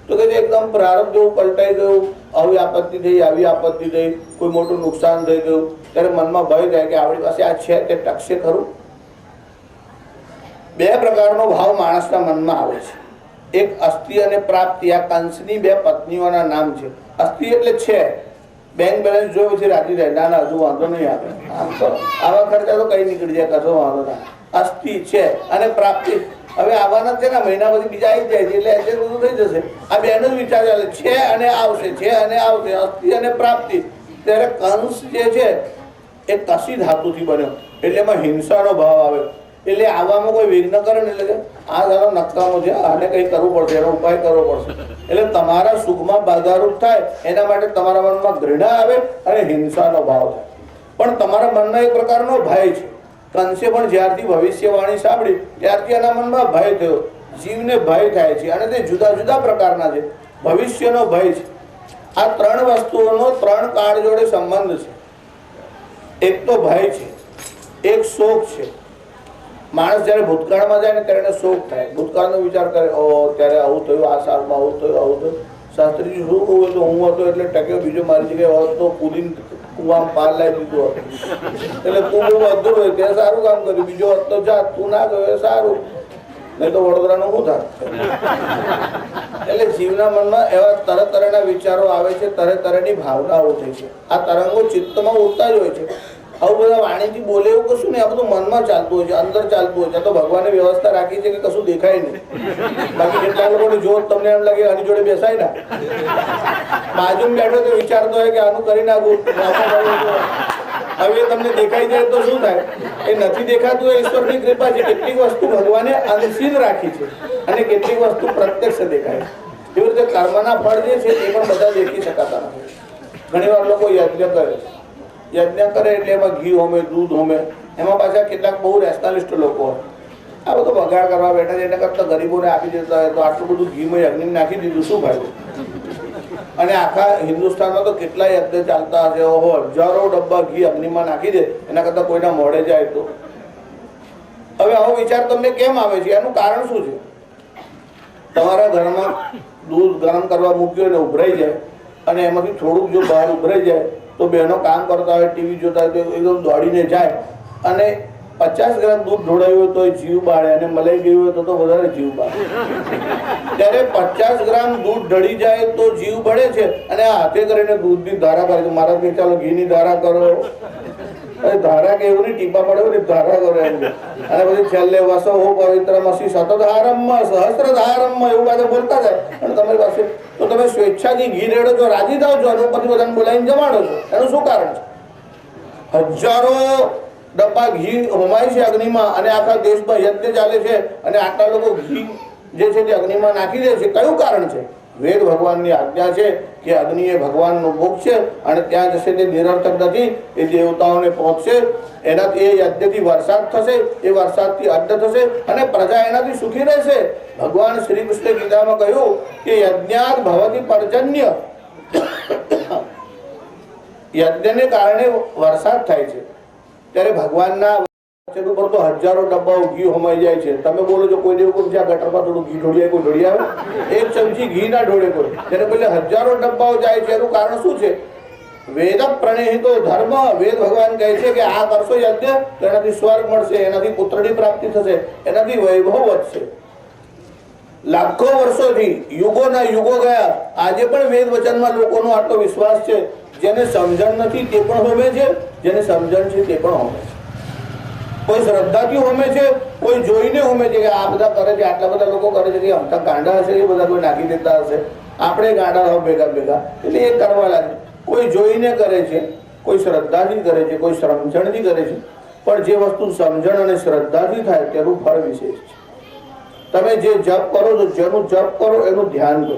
તો કે એકદમ પ્રારબ્ધ જેવું પલટાઈ ગયું, આવી આપત્તિ થઈ, આવી આપત્તિ થઈ, કોઈ મોટું નુકસાન થઈ ગયું. ત્યારે મનમાં ભય થાય કે આપણી પાસે આ છે તે ટકશે ખરું? 2 પ્રકારનો ભાવ માણસના મનમાં આવે છે. એક અસ્થિ અને પ્રાપ્તિ. આ કંસની 2 પત્નીઓના નામ છે. અસ્થિ એટલે છે, બેંક બેલેન્સ જોયો પછી રાજી રહે, ના હજુ વાંધો નહીં આવે, આમ તો આવા ખર્ચા તો કઈ નીકળી જાય, કશો વાંધો ના. અસ્થિ છે. અને પ્રાપ્તિ, હવે આવવાના છે ને, મહિના પછી બીજા આવી જાય છે એટલે એડજસ્ટ બધું થઈ જશે. આ બેનો જ વિચાર ચાલે છે અને આવશે, છે અને આવશે, અસ્થિ અને પ્રાપ્તિ. ત્યારે કંસ જે છે એ કશી ધાતુથી બન્યો એટલે એમાં હિંસાનો ભાવ આવે. એટલે આવવામાં કોઈ વિઘ્ન કરે ને એટલે આ સારો નકામો છે, આને કંઈ કરવું પડશે, એનો ઉપાય કરવો પડશે. એટલે તમારા સુખમાં બાધારૂપ થાય એના માટે તમારા મનમાં ઘૃણા આવે અને હિંસાનો ભાવ થાય. પણ તમારા મનનો એક પ્રકારનો ભય છે. કંસે પણ જ્યારથી ભવિષ્યવાણી સાંભળી ત્યારથી એના મનમાં ભય થયો. જીવને ભય થાય છે અને તે જુદા જુદા પ્રકારના છે. ભવિષ્યનો ભય છે. આ 3 વસ્તુઓનો 3 કાળ જોડે સંબંધ છે. એક તો ભય છે, એક શોક છે. માણસ જ્યારે ભૂતકાળમાં જાય ને ત્યારે એને શોક થાય. ભૂતકાળનો વિચાર કરે, ઓ ત્યારે આવું થયું, આ સાલમાં આવું થયું, આવું થયું. શાસ્ત્રીજી શું કહું તો હું હતો એટલે ટક્યો, બીજો મારી જગ્યાએ હોત તો કુદીને કુવામાં પાર લાવી દીધું હતું. એટલે તું બહુ અધૂર હોય ત્યાં સારું કામ કર્યું, બીજો હોત તો જા, તું ના ગયો સારું, નહીં તો વડોદરાનું શું થાય. એટલે જીવના મનમાં એવા તરહ તરહના વિચારો આવે છે, તરહ તરહની ભાવનાઓ થઈ છે. આ તરંગો ચિત્તમાં ઉડતા જ હોય છે. આવું બધા વાણીથી બોલે એવું કશું નહીં, આ બધું મનમાં ચાલતું હોય છે, અંદર ચાલતું હોય છે. તો ભગવાને વ્યવસ્થા રાખી છે કે કશું દેખાય નહીં. બાકી કેટલાક લોકોને જો તમને એમ લાગે આની જોડે બેસાય ના, બાજુમાં બેઠો તો વિચારતો હોય કે આનું કરી નાખું, હવે તમને દેખાઈ જાય તો શું થાય? એ નથી દેખાતું એ ઈશ્વરની કૃપા છે. કેટલીક વસ્તુ ભગવાને અંશીલ રાખી છે અને કેટલીક વસ્તુ પ્રત્યક્ષ દેખાય. એવી રીતે કર્મના ફળ જે છે એ પણ બધા દેખી શકાતા નથી. ઘણી વાર લોકો યજ્ઞ કરે, યજ્ઞ કરે એટલે એમાં ઘી હોમે, દૂધ હોમે, એમાં પાછા કેટલાક બહુ રેશનાલિસ્ટ લોકો હોય, આ બધો બગાડ કરવા બેઠા છે. એના કરતાં ગરીબોને આપી દેતા હોય તો આટલું બધું ઘીમાં યજ્ઞ નાખી દીધું, શું ફાયદો? અને આખા હિન્દુસ્તાનમાં તો કેટલા યજ્ઞ ચાલતા હશે, ઓહો, હજારો ડબ્બા ઘી અગ્નિમાં નાખી દે, એના કરતાં કોઈના મોડે જાય તો. હવે આવો વિચાર તમને કેમ આવે છે? એનું કારણ શું છે? તમારા ઘરમાં દૂધ ગરમ કરવા મૂક્યો ને ઉભરાઈ જાય અને એમાંથી થોડુંક જો બહાર ઉભરાઈ જાય તો બહેનો કામ કરતા હોય, ટીવી જોતા હોય તો એકદમ દોડીને જાય અને 50 ગ્રામ દૂધ ઢોળાયું હોય તો જીવ બાળે અને મલાઈ ગયું હોય તો વધારે જીવ બાળે. ત્યારે 50 ગ્રામ દૂધ ઢળી જાય તો જીવ બળે છે અને આ હાથે કરીને દૂધની ધારા કરે છે. મહારાજ કે ચાલો ઘીની ધારા કરો, ધારા કે એવું નહીં, ટીપા પડે ને ધારા કરો એમ. અને પછી છેલ્લે વસો હો પવિત્રમસી સતધારમ સહસ્ત્રધારમ એવું બધા બોલતા જાય અને તમારી પાસે તો તમે સ્વેચ્છાથી ઘી રેડો છો, રાજી થાવ છો અને પછી બધાને બોલાવીને જમાડો છો. એનું શું કારણ છે? હજારો ડબ્બા ઘી હોમાય છે અગ્નિમાં અને આખા દેશમાં યજ્ઞ ચાલે છે અને આટલા લોકો ઘી જે છે તે અગ્નિમાં નાખી દે છે. કયું કારણ છે? વેદ ભગવાનની આજ્ઞા છે કે અગ્નિ એ ભગવાનનું મુખ છે અને ત્યાં જશે તે નિરર્થક નથી, એ દેવતાઓને પહોંચશે. એનાથી એ યજ્ઞથી વરસાદ થશે, એ વરસાદથી અન્ન થશે અને પ્રજા એનાથી સુખી રહેશે. ભગવાન શ્રી કૃષ્ણે ગીતામાં કહ્યું કે યજ્ઞાત ભવતિ પર્જન્ય, યજ્ઞને કારણે વરસાદ થાય છે. ત્યારે ભગવાનના ઉપર તો હજારો ડબ્બાઓ ઘી હોમાઈ જાય છે. તમે બોલો છો કોઈ દેવું જ્યાં ગટરમાં થોડું ઘી ઢોળીએ, કોઈ ઢોળી આવે? એક ચમચી ઘી ના ઢોળે કોઈ. ત્યારે પેલે હજારો ડબ્બાઓ જાય છે. એનું કારણ શું છે? વેદ પ્રણેહિતો ધર્મ. વેદ ભગવાન કહે છે કે આ કરશો યજ્ઞ તો એનાથી સ્વર્ગ મળશે, એનાથી પુત્રની પ્રાપ્તિ થશે, એનાથી વૈભવ વધશે. લાખો વર્ષોથી યુગોના યુગો ગયા, આજે પણ વેદ વચનમાં લોકોનો આટલો વિશ્વાસ છે. જેને સમજણ નથી તે પણ હોમે છે, જેને સમજણ છે તે પણ હોમે છે. કોઈ શ્રદ્ધાથી હોમે છે, કોઈ જોઈને હોમે છે કે આ બધા કરે છે, આટલા બધા લોકો કરે છે કે અમથા ગાંડા હશે, એ બધા કોઈ નાખી દેતા હશે, આપણે ગાંડા હો ભેગા ભેગા, એટલે એ કરવા લાગે. કોઈ જોઈને કરે છે, કોઈ શ્રદ્ધાથી કરે છે, કોઈ સમજણથી કરે છે. પણ જે વસ્તુ સમજણ અને શ્રદ્ધાથી થાય તેનું ફળ વિશેષ છે. તમે જે જપ કરો છો, જેનું જપ કરો એનું ધ્યાન કરો.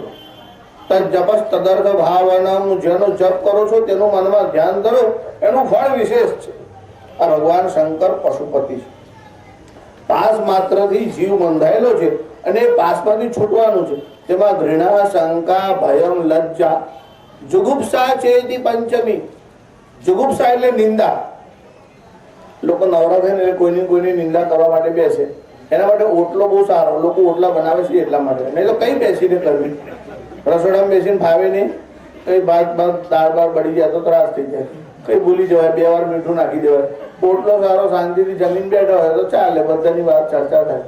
તજપસ તદર્થ ભાવનમ, જેનો જપ કરો છો તેનું મનમાં ધ્યાન કરો, એનું ફળ વિશેષ છે. આ ભગવાન શંકર પશુપતિ છે. પાસ માત્રથી જીવ બંધાયેલો છે અને એ પાસમાંથી છૂટવાનું છે. તેમાં ઘૃણા, શંકા, ભયમ, લજ્જા, જુગુપ્સા ચેતી પંચમી. જુગુપ્સા એટલે નિંદા. લોકો નવરા થઈને કોઈની નિંદા કરવા માટે બેસે. એના માટે ઓટલો બહુ સારો, લોકો ઓટલા બનાવે છે એટલા માટે. નહીં તો કઈ બેસીને કરવી? રસોડામાં બેસીને ફાવે નહીં, કઈ ભાત દાળ બાર બળી જાય તો ત્રાસ થઈ જાય, કઈ ભૂલી જવાય, 2 વાર મીઠું નાખી દેવાય. ઓટલો સારો, શાંતિથી જમીન બેઠા હોય તો ચાલે, બધાની વાત ચર્ચા થાય.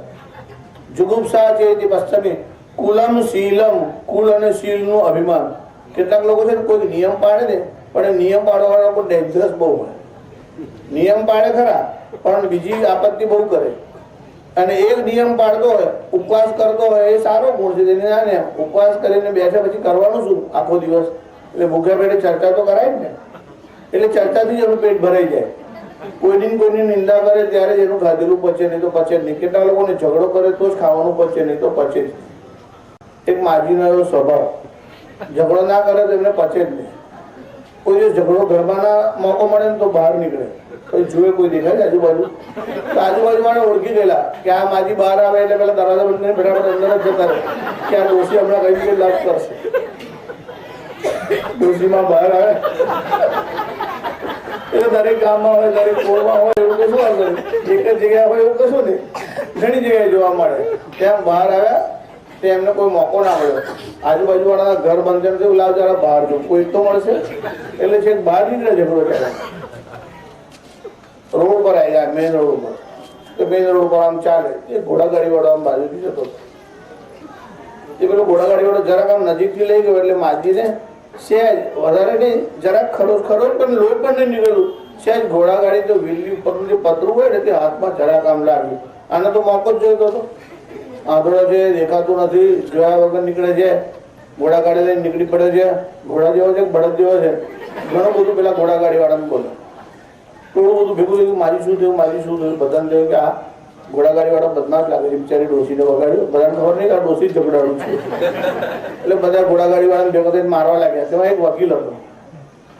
જુગુપ્સા છે તે પશ્ચમી. કુલમ શીલમ, કુલ અને શીલનું અભિમાન. કેટલાક લોકો છે ને કોઈ નિયમ પાડે ને, પણ એ નિયમ પાડવાવાળા લોકો ડેન્જરસ બહુ હોય. નિયમ પાડે ખરા પણ બીજી આપત્તિ બહુ કરે. અને એક નિયમ પાડતો હોય, ઉપવાસ કરતો હોય, એ સારો ગુણ છે. તેને ના ને ઉપવાસ કરીને બેસે પછી કરવાનું શું આખો દિવસ? એટલે ભૂખ્યા પેટે ચર્ચા તો કરાય ને. એટલે ચર્ચાથી જ એનું પેટ ભરાઈ જાય. કોઈની નિંદા કરે ત્યારે જ એનું ખાધેલું પચે, નહીં તો પચે જ નહીં. કેટલા લોકોને ઝઘડો કરે તો જ ખાવાનું પચે, નહીં તો પચે જ. એક માજીનો એવો સ્વભાવ, ઝઘડો ના કરે તો એમને પચે જ નહીં. કોઈ ઝઘડો ઘરમાં ના મોકો મળે ને તો બહાર નીકળે, કોઈ જુએ, કોઈ દેખાય આજુબાજુ, તો આજુબાજુ વાળા ઓળખી ગયેલા કે આ માજી બહાર આવે એટલે પેલા દરવાજા બંધ કરીને ફટાફટ અંદર જ જતા રહે કે આ ડોશી હમણાં કઈ રીતે લાભ કરશે. ડોશીમાં બહાર આવે એટલે દરેક ગામમાં હોય, દરેક કોળમાં હોય, એવું કશું હશે. એક જ જગ્યાએ હોય એવું કશું નહીં, ઘણી જગ્યાએ જોવા મળે. ત્યાં બહાર આવ્યા તે એમને કોઈ મોકો ના મળ્યો. આજુબાજુ વાળા ઘર બંધ છે, લાવ જરા બહાર જો, કોઈ તો મળશે. એટલે છે બહાર નીકળે ઝઘડો ત્યારે. રોડ પર આવી જાય, મેઇન રોડ ઉપર. તો મેઇન રોડ પર આમ ચાલે, એ ઘોડાગાડી વાળો આમ બાજુથી જતો. એ પેલો ઘોડાગાડીવાળો જરાક આમ નજીકથી લઈ ગયો એટલે માજીને સહેજ વધારે નહીં, જરાક ખરો પણ લોહી પણ નહીં નીકળ્યું. સહેજ ઘોડાગાડી તો વીલી ઉપરનું જે પતરું હોય ને તે હાથમાં જરાક આમ લાગ્યું. આને તો મોકો જ જોઈતો હતો. આંધળો છે, દેખાતું નથી, જોયા વગર નીકળે છે, ઘોડાગાડી લઈને નીકળી પડે છે. ઘોડા જેવો છે, બળદ જેવો છે, ઘણું બધું પેલા ઘોડાગાડીવાળાને બોલે. થોડું બધું ભેગું થયું, મારી શું થયું, મારી શું થયું. બધાને થયું કે આ ઘોડાગાડીવાળા બદમાશ લાગે છે, બિચારી ડોસીને વગાડ્યું. બધાને ખબર નહીં કે આ ડોસી ઝઘડાડું છે. એટલે બધા ઘોડાગાડીવાળાને ભેગો થઈને મારવા લાગ્યા. તેમાં એક વકીલ હતો,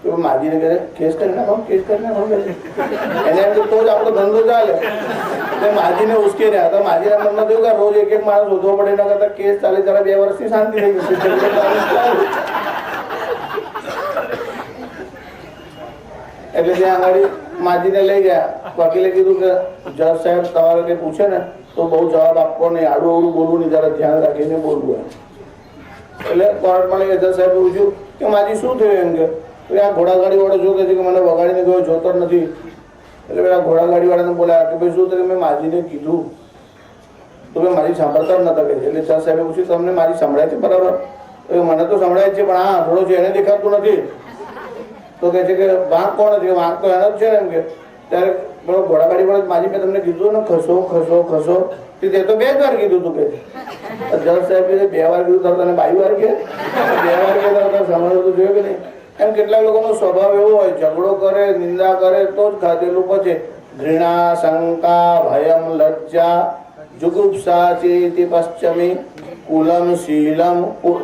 તો માજીને કહે કેસ કરી નાખો, કેસ કરી નાખો. એને એમ તો જ આપણો ધંધો ચાલે. એટલે માજીને ઉશ્કેરી રહ્યા હતા. માજીના મનમાં થયું કે રોજ એક માણસ શોધવો પડે, એના કરતા કેસ ચાલે જરા 2 વર્ષથી શાંતિ થઈ ગઈ. એટલે ત્યાં આગળ માજીને લઈ ગયા. વકીલે કીધું કે જજ સાહેબ તમારે કંઈ પૂછે ને તો બહુ જવાબ આપવો નહીં, આડું અવડું બોલવું નહીં, જરા ધ્યાન રાખીને બોલવું. એટલે કોર્ટમાં લઈ ગયા. જજ સાહેબે પૂછ્યું કે માજી શું થયું? એમ કે આ ઘોડાગાડીવાળો જો કે છે કે મને વગાડીને ગયો, જોતો જ નથી. એટલે પેલા ઘોડાગાડીવાળાને બોલ્યા કે ભાઈ શું થયું? મેં માજીને કીધું તો મેં મારી સાંભળતા જ નતા કહે. એટલે જજ સાહેબે પૂછ્યું તમને મારી સંભળાય છે બરાબર? મને તો સંભળાય છે, પણ હા થોડો છે એને દેખાતું નથી. તો કહે છે કે વાંક કોણ છે? વાંક તો એનો જ છે એમ કે. ત્યારે પેલો ઘોડાગાડીવાળો માજી મેં તમને કીધું ને ખસો ખસો ખસો, તે તો 2 વાર કીધું તું કે. જજ સાહેબે 2 વાર કીધું તને 22 વાર કે 2 વાર કે સમજવું તો જોયું કે નહીં. એમ કેટલાક લોકોનો સ્વભાવ એવો હોય, ઝઘડો કરે, નિંદા કરે તો જ ખાધેલું પચે. ઘૃણા, શંકા, ભયમ, લજ્જા, જુગુપ્સા ચેતિ પશ્ચમી, કુલમ, શીલમ,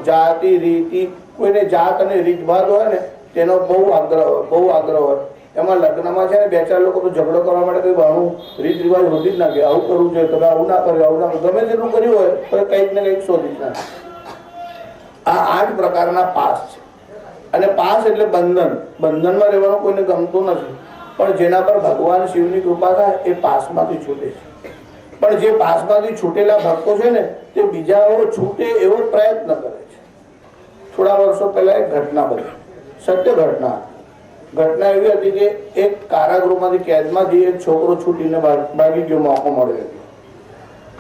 જાતિ, રીતિ. કોઈને જાત અને રીતભાત હોય ને તેનો બહુ આગ્રહ હોય. એમાં લગ્નમાં છે ને 2-4 લોકો તો ઝઘડો કરવા માટે કંઈ બહાનું રીત રિવાજ શોધી જ નાખે. આવું કરવું જોઈએ તો આવું ના કર્યું, આવું ના કર્યું, ગમે તેટલું કર્યું હોય તો કંઈક ને કંઈક શોધી જ નાખે. આ 8 પ્રકારના પાસ છે. અને પાસ એટલે બંધન. બંધનમાં રહેવાનું કોઈને ગમતું નથી, પણ જેના પર ભગવાન શિવની કૃપા થાય એ પાસમાંથી છૂટે છે. પણ જે પાસમાંથી છૂટેલા ભક્તો છે ને તે બીજાઓ છૂટે એવો પ્રયત્ન કરે છે. થોડા વર્ષો પહેલા એક ઘટના બની, સત્ય ઘટના એવી હતી કે એક કારાગૃહમાંથી કેદમાંથી એક છોકરો છૂટીને ભાગી ગયો. મોકો મળ્યો.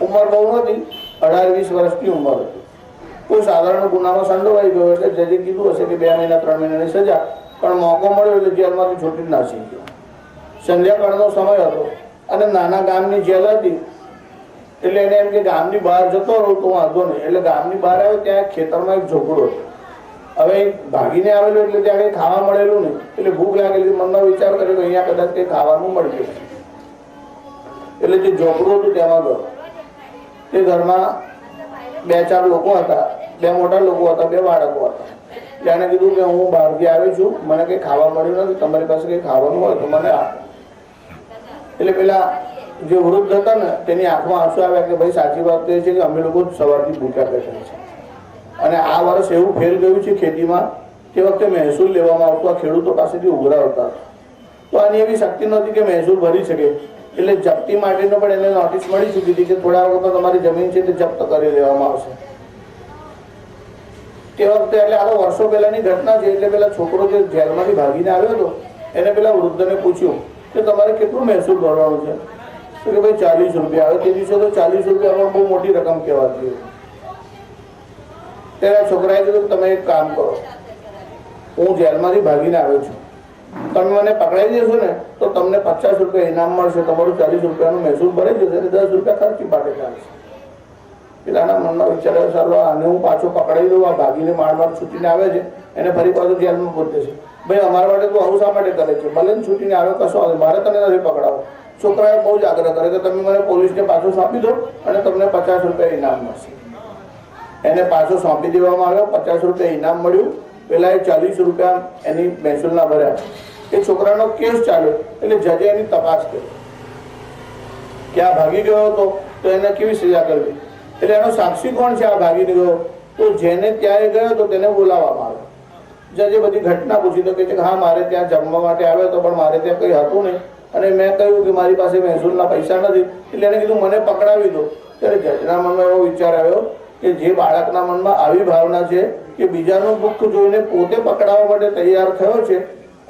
ઉંમર બહુ નથી, 18-20 વર્ષની ઉંમર હતી. કોઈ સાધારણ ગુનામાં સંડોવાઈ ગયો એટલે જજે કીધું હશે કે 2 મહિના 3 મહિનાની સજા, પણ મોકો મળ્યો એટલે જેલમાંથી છૂટી નાસી ગયો. સંધ્યાકાળનો સમય હતો અને નાના ગામની જેલ હતી. એટલે એને એમ કે ગામની બહાર જતો રહું તો વાંધો નહીં. એટલે ગામની બહાર આવ્યો, ત્યાં ખેતરમાં એક ઝોપડો હતો. હવે ભાગીને આવેલો એટલે ત્યાં કંઈ ખાવા મળેલું નહીં. એટલે ભૂખ લાગેલી, મનમાં વિચાર કર્યો કે અહીંયા કદાચ કંઈ ખાવાનું મળી જશે. એટલે જે ઝોપડું હતું તેમાં ગયો. તે ઘરમાં 2-4 લોકો હતા, 2 મોટા લોકો હતા, 2 બાળકો હતા. તેને કીધું કે હું બહારથી આવ્યો છું, મને કંઈ ખાવા મળ્યું નથી, તમારી પાસે કંઈ ખાવાનું હોય તો મને આપો. એટલે પેલા જે વૃદ્ધ હતા ને તેની આંખમાં આંસુ આવ્યા કે ભાઈ સાચી વાત તો એ છે કે અમે લોકો સવારથી ભૂખ્યા બેઠા છે. અને આ વર્ષ એવું ફેર ગયું છે ખેતીમાં, તે વખતે મહેસૂલ લેવામાં આવતો, આ ખેડૂતો પાસેથી ઉઘરાવતા. તો આની એવી શક્તિ નહોતી કે મહેસૂલ ભરી શકે. એટલે જપ્તી માટેનો પણ એને નોટિસ મળી ચૂકી હતી કે થોડા વખત તમારી જમીન છે તે જપ્ત કરી લેવામાં આવશે. તે વખતે એટલે આ વર્ષો પહેલાની ઘટના છે. એટલે પેલા છોકરો જે જેલમાંથી ભાગીને આવ્યો હતો એને પેલા વૃદ્ધને પૂછ્યું કે તમારે કેટલું મહેસૂલ ભરવાનું છે? તો કે ભાઈ 40 રૂપિયા. હવે તે દિવસે તો 40 રૂપિયા બહુ મોટી રકમ કહેવાતી. ત્યારે છોકરાએ કીધું તમે એક કામ કરો, હું જેલમાંથી ભાગીને આવ્યો છું, તમે મને પકડાઈ દેશો ને તો તમને 50 રૂપિયા ઇનામ મળશે, તમારું 40 રૂપિયાનું મહેસૂલ ભરાઈ જશે અને 10 રૂપિયા ખર્ચી પાટે ચાલશે. પેલાના મનમાં વિચાર્યો ચાલો આને હું પાછો પકડાઈ દઉં, આ ભાગીને માર છૂટીને આવે છે એને ફરી પાછું જેલમાં પૂરી દેશે. ભાઈ અમારા માટે તું આવું શા માટે કરે છે? ભલે છૂટીને આવ્યો કશો આવે, મારે તને નથી પકડાવો. છોકરાએ બહુ જ આગ્રહ કર્યો કે તમે મને પોલીસને પાછું સોંપી દો અને તમને 50 રૂપિયા ઇનામ મળશે. એને પાછો સોંપી દેવામાં આવ્યો, 50 રૂપિયા ઇનામ મળ્યું. પેલા 40 રૂપિયા એની મહેસૂલના ભર્યા. એ છોકરાનો કેસ ચાલ્યો એટલે જજે એની તપાસ કરી કે આ ભાગી ગયો હતો તો એને કેવી સજા કરવી. એટલે એનો સાક્ષી કોણ છે આ ભાગી ગયો? તો જેને ત્યાં ગયો તો તેને બોલાવવામાં આવ્યો. જજે બધી ઘટના પૂછી તો કે છે હા મારે ત્યાં જમવા માટે આવ્યો હતો પણ મારે ત્યાં કંઈ હતું નહીં અને મેં કહ્યું કે મારી પાસે મહેસૂલના પૈસા નથી. એટલે એને કીધું મને પકડાવી દો. ત્યારે જજના મનમાં એવો વિચાર આવ્યો કે જે બાળકના મનમાં આવી ભાવના છે કે બીજાનું દુઃખ જોઈને પોતે પકડાવવા માટે તૈયાર થયો છે,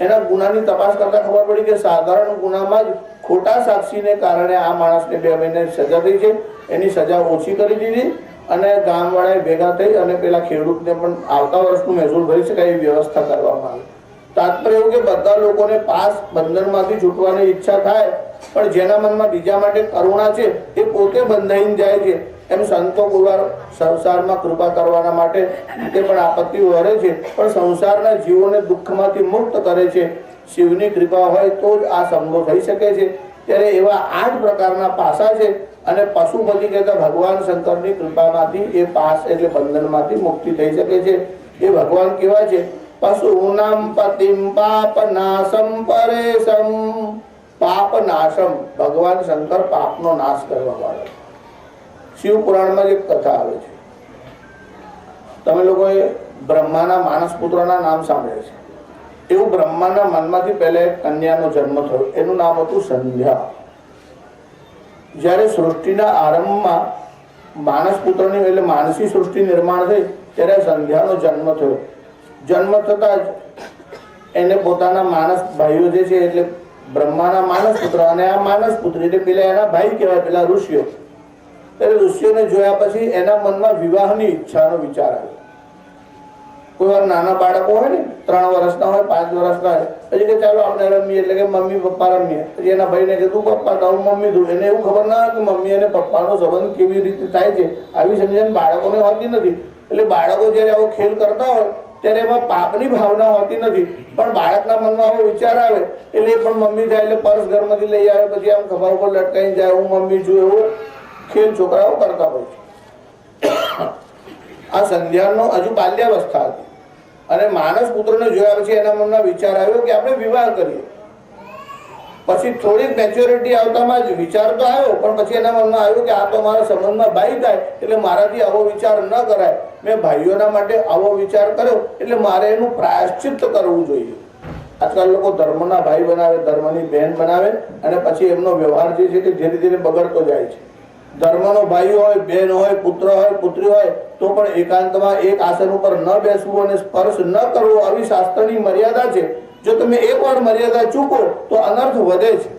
એના ગુનાની તપાસ કરતા ખબર પડી કે સાધારણ ગુનામાં જ ખોટા સાક્ષીને કારણે આ માણસને 2 મહિનાની સજા થઈ છે. એની સજા ઓછી કરી દીધી અને ગામવાળાએ ભેગા થઈ અને પેલા ખેડૂતને પણ આવતા વર્ષનું મહેસૂલ ભરી શકાય એવી વ્યવસ્થા કરવામાં આવી. તાત્પર્ય એવું કે બધા લોકોને પાસ બંધનમાંથી છૂટવાની ઈચ્છા થાય, પણ જેના મનમાં બીજા માટે કરુણા છે એ પોતે બંધાઈને જાય છે. એમ સંતો કોઈ સંસારમાં કૃપા કરવાના માટે તે પણ આપત્તિઓ વરે છે, પણ સંસારના જીવોને દુઃખમાંથી મુક્ત કરે છે. શિવની કૃપા હોય તો જ આ સંભવ થઈ શકે છે. ત્યારે એવા 8 પ્રકારના પાસા છે અને પશુપતિ કહેતા ભગવાન શંકરની કૃપામાંથી એ પાસ એટલે બંધનમાંથી મુક્તિ થઈ શકે છે. એ ભગવાન કેવા છે? પશુનામ પતિમ પાપનાશમ પરેશમ. પાપનાશમ, ભગવાન શંકર પાપનો નાશ કરવા વાળા. શિવ પુરાણમાં એક કથા આવે છે, તમે લોકોએ બ્રહ્માના માનસ પુત્રના નામ સાંભળે છે. એવું બ્રહ્માના મનમાંથી પહેલા એક કન્યાનો જન્મ થયો, એનું નામ હતું સંધ્યા. જ્યારે સૃષ્ટિના આરંભમાં માનસ પુત્રની એટલે માનસી સૃષ્ટિ નિર્માણ થઈ ત્યારે સંધ્યાનો જન્મ થયો. જન્મ થતા જ એને પોતાના માનસ ભાઈઓ જે છે એટલે બ્રહ્માના માનસ પુત્ર અને આ માનસ પુત્રી એટલે પેલા એના ભાઈ કહેવાય, પેલા ઋષિઓ. ત્યારે ઋષિઓને જોયા પછી એના મનમાં વિવાહની ઈચ્છાનો વિચાર આવ્યો. કોઈ વાર નાના બાળકો હોય ને, 3 વર્ષના હોય, 5 વર્ષના હોય, પછી કે ચાલો આપણે રમીએ, એટલે કે મમ્મી પપ્પા રમીએ. પછી એના ભાઈને કે તું પપ્પા તો હું મમ્મી દઉં. એને એવું ખબર ના હોય કે મમ્મી અને પપ્પાનો સંબંધ કેવી રીતે થાય છે. આવી સમજણ બાળકોને હોતી નથી. એટલે બાળકો જ્યારે આવો ખેલ કરતા હોય ત્યારે એમાં પાપની ભાવના હોતી નથી, પણ બાળકના મનમાં આવો વિચાર આવે એટલે એ પણ મમ્મી થાય એટલે પર્સ ઘરમાંથી લઈ આવે, પછી આમ ખભા ઉપર લટકાઈ જાય, હું મમ્મી છું, એવો ખેલ છોકરાઓ કરતા હોય છે. આ સંધ્યાનો હજુ બાલ્યાવસ્થા હતી અને માનસ પુત્રને જોયા પછી એના મનમાં વિચાર આવ્યો કે આપણે વિવાહ કરીએ. પછી થોડીક મેચ્યોરિટી આવતામાં જ વિચાર તો આવ્યો, પણ પછી એના મનમાં આવ્યું કે આ તો મારા સંબંધમાં ભાઈ થાય એટલે મારાથી આવો વિચાર ન કરાય. મેં ભાઈઓના માટે આવો વિચાર કર્યો એટલે મારે એનું પ્રાયશ્ચિત્ત કરવું જોઈએ. આજકાલ લોકો ધર્મના ભાઈ બનાવે, ધર્મની બહેન બનાવે અને પછી એમનો વ્યવહાર જે છે તે ધીરે ધીરે બગડતો જાય છે. ધર્મનો ભાઈ હોય, બહેન હોય, પુત્ર હોય, પુત્રી હોય તો પણ એકાંતમાં એક આસન ઉપર ન બેસવું અને સ્પર્શ ન કરવો, આવી શાસ્ત્રની મર્યાદા છે. જો તમે એકવાર મર્યાદા ચૂકો તો અનર્થ વધે છે.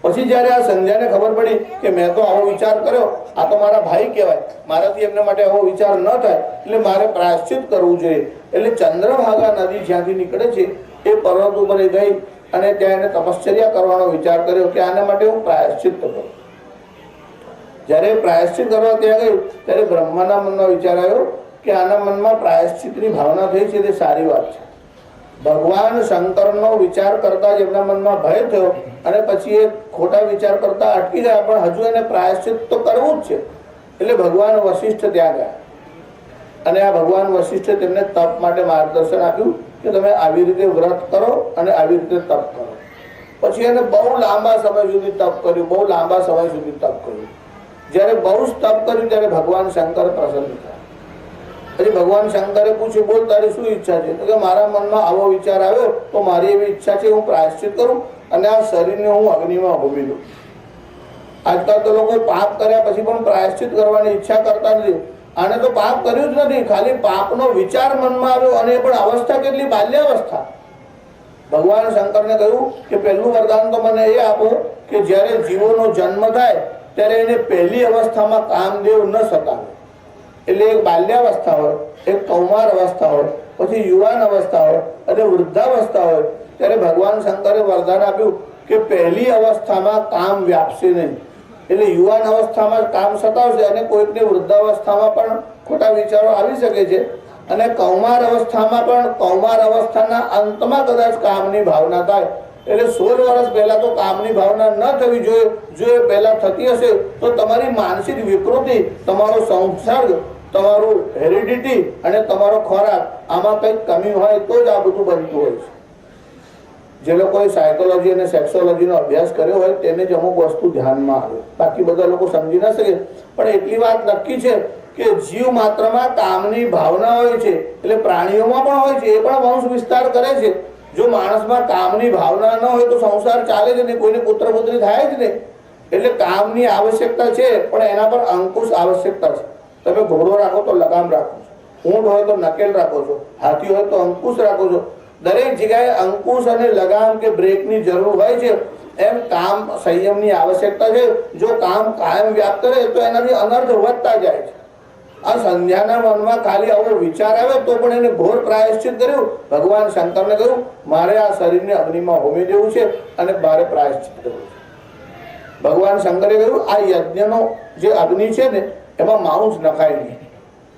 પછી જ્યારે આ સંધ્યાને ખબર પડી કે મેં તો આવો વિચાર કર્યો, આ તો મારા ભાઈ કહેવાય, મારાથી એમના માટે આવો વિચાર ન થાય એટલે મારે પ્રાયશ્ચિત કરવું જોઈએ. એટલે ચંદ્રભાગા નદી જ્યાંથી નીકળે છે એ પર્વત ઉપર ગઈ અને ત્યાં એને તપશ્ચર્યા કરવાનો વિચાર કર્યો કે આના માટે હું પ્રાયશ્ચિત કરું. જ્યારે પ્રાયશ્ચિત કરવા ત્યાં ગયું ત્યારે બ્રહ્માના મનમાં વિચાર આવ્યો કે આના મનમાં પ્રાયશ્ચિતની ભાવના થઈ છે, તે સારી વાત છે. ભગવાન શંકરનો વિચાર કરતા જ એમના મનમાં ભય થયો અને પછી એ ખોટા વિચાર કરતા અટકી ગયા, પણ હજુ એને પ્રાયશ્ચિત તો કરવું જ છે. એટલે ભગવાન વશિષ્ઠ ત્યાં ગયા અને આ ભગવાન વશિષ્ઠે તેમને તપ માટે માર્ગદર્શન આપ્યું કે તમે આવી રીતે વ્રત કરો અને આવી રીતે તપ કરો. પછી એને બહુ લાંબા સમય સુધી તપ કર્યું, બહુ લાંબા સમય સુધી તપ કર્યું. જ્યારે બહુ જ તપ કર્યું ત્યારે ભગવાન શંકર પ્રસન્ન થયા. પછી ભગવાન શંકરે પૂછ્યું, બોલ તારી શું ઈચ્છા છે? તો કે મારા મનમાં આવો વિચાર આવ્યો તો મારી એવી ઈચ્છા છે હું પ્રાયશ્ચિત કરું અને આ શરીરને હું અગ્નિમાં હોમી દઉં. આજકાલ તો લોકો પાપ કર્યા પછી પણ પ્રાયશ્ચિત કરવાની ઈચ્છા કરતા નથી. આને તો પાપ કર્યું જ નથી, ખાલી પાપનો વિચાર મનમાં આવ્યો અને એ પણ અવસ્થા કેટલી બાલ્યાવસ્થા. ભગવાન શંકરને કહ્યું કે પહેલું વરદાન તો મને એ આપો કે જ્યારે જીવોનો જન્મ થાય ત્યારે એને પહેલી અવસ્થામાં કામદેવ ન સતાવે. એટલે એક બાલ્યાવસ્થા હોય, એક કૌમાર અવસ્થા હોય, પછી યુવાન અવસ્થા હોય અને વૃદ્ધાવસ્થા હોય. ત્યારે ભગવાન શંકરે વરદાન આપ્યું કે પહેલી અવસ્થામાં કામ વ્યાપશે નહીં. એટલે યુવાન અવસ્થામાં કામ સતાવશે અને કોઈકને વૃદ્ધાવસ્થામાં પણ ખોટા વિચારો આવી શકે છે અને કૌમાર અવસ્થામાં પણ કૌમાર અવસ્થાના અંતમાં કદાચ કામની ભાવના થાય. એટલે 16 વર્ષ પહેલા તો કામની ભાવના ન થવી જોઈએ. જો એ પહેલા થતી હશે તો તમારી માનસિક વિકૃતિ, તમારો સંસર્ગ, તમારું હેરિડિટી અને તમારો ખોરાક આમાં કંઈક કમી હોય તો જ આ બધું બનતું હોય છે. જે લોકોએ સાયકોલોજી અને સેક્સોલોજીનો અભ્યાસ કર્યો હોય તેને જ અમુક વસ્તુ ધ્યાનમાં આવે, બાકી બધા લોકો સમજી ન શકે. પણ એટલી વાત નક્કી છે કે જીવ માત્રમાં કામની ભાવના હોય છે, એટલે પ્રાણીઓમાં પણ હોય છે, એ પણ વંશ વિસ્તાર કરે છે. જો માણસમાં કામની ભાવના ન હોય તો સંસાર ચાલે જ નહીં, કોઈને પુત્ર પુત્રી થાય જ નહીં. એટલે કામની આવશ્યકતા છે પણ એના પર અંકુશ આવશ્યકતા છે. તમે ઘોડો રાખો તો લગામ રાખો છો, ઊંટ હોય તો નકેલ રાખો છો, હાથી હોય તો અંકુશ રાખો છો. દરેક જગ્યાએ અંકુશ અને લગામ કે બ્રેકની જરૂર હોય છે. એમ કામ સંયમની આવશ્યકતા છે. જો કામ કાયમ વ્યાપ્ત રહે તો એનાથી અનર્થ વધતા જાય છે. આ સંધ્યાના મનમાં ખાલી આવો વિચાર આવ્યો તો પણ એને ઘોર પ્રાયશ્ચિત કર્યું. ભગવાન શંકરને કહ્યું મારે આ શરીરને અગ્નિમાં હોમી દેવું છે અને મારે પ્રાયશ્ચિત કરવું છે. ભગવાન શંકરે કહ્યું આ યજ્ઞનો જે અગ્નિ છે ને એમાં માંસ નખાય નહીં.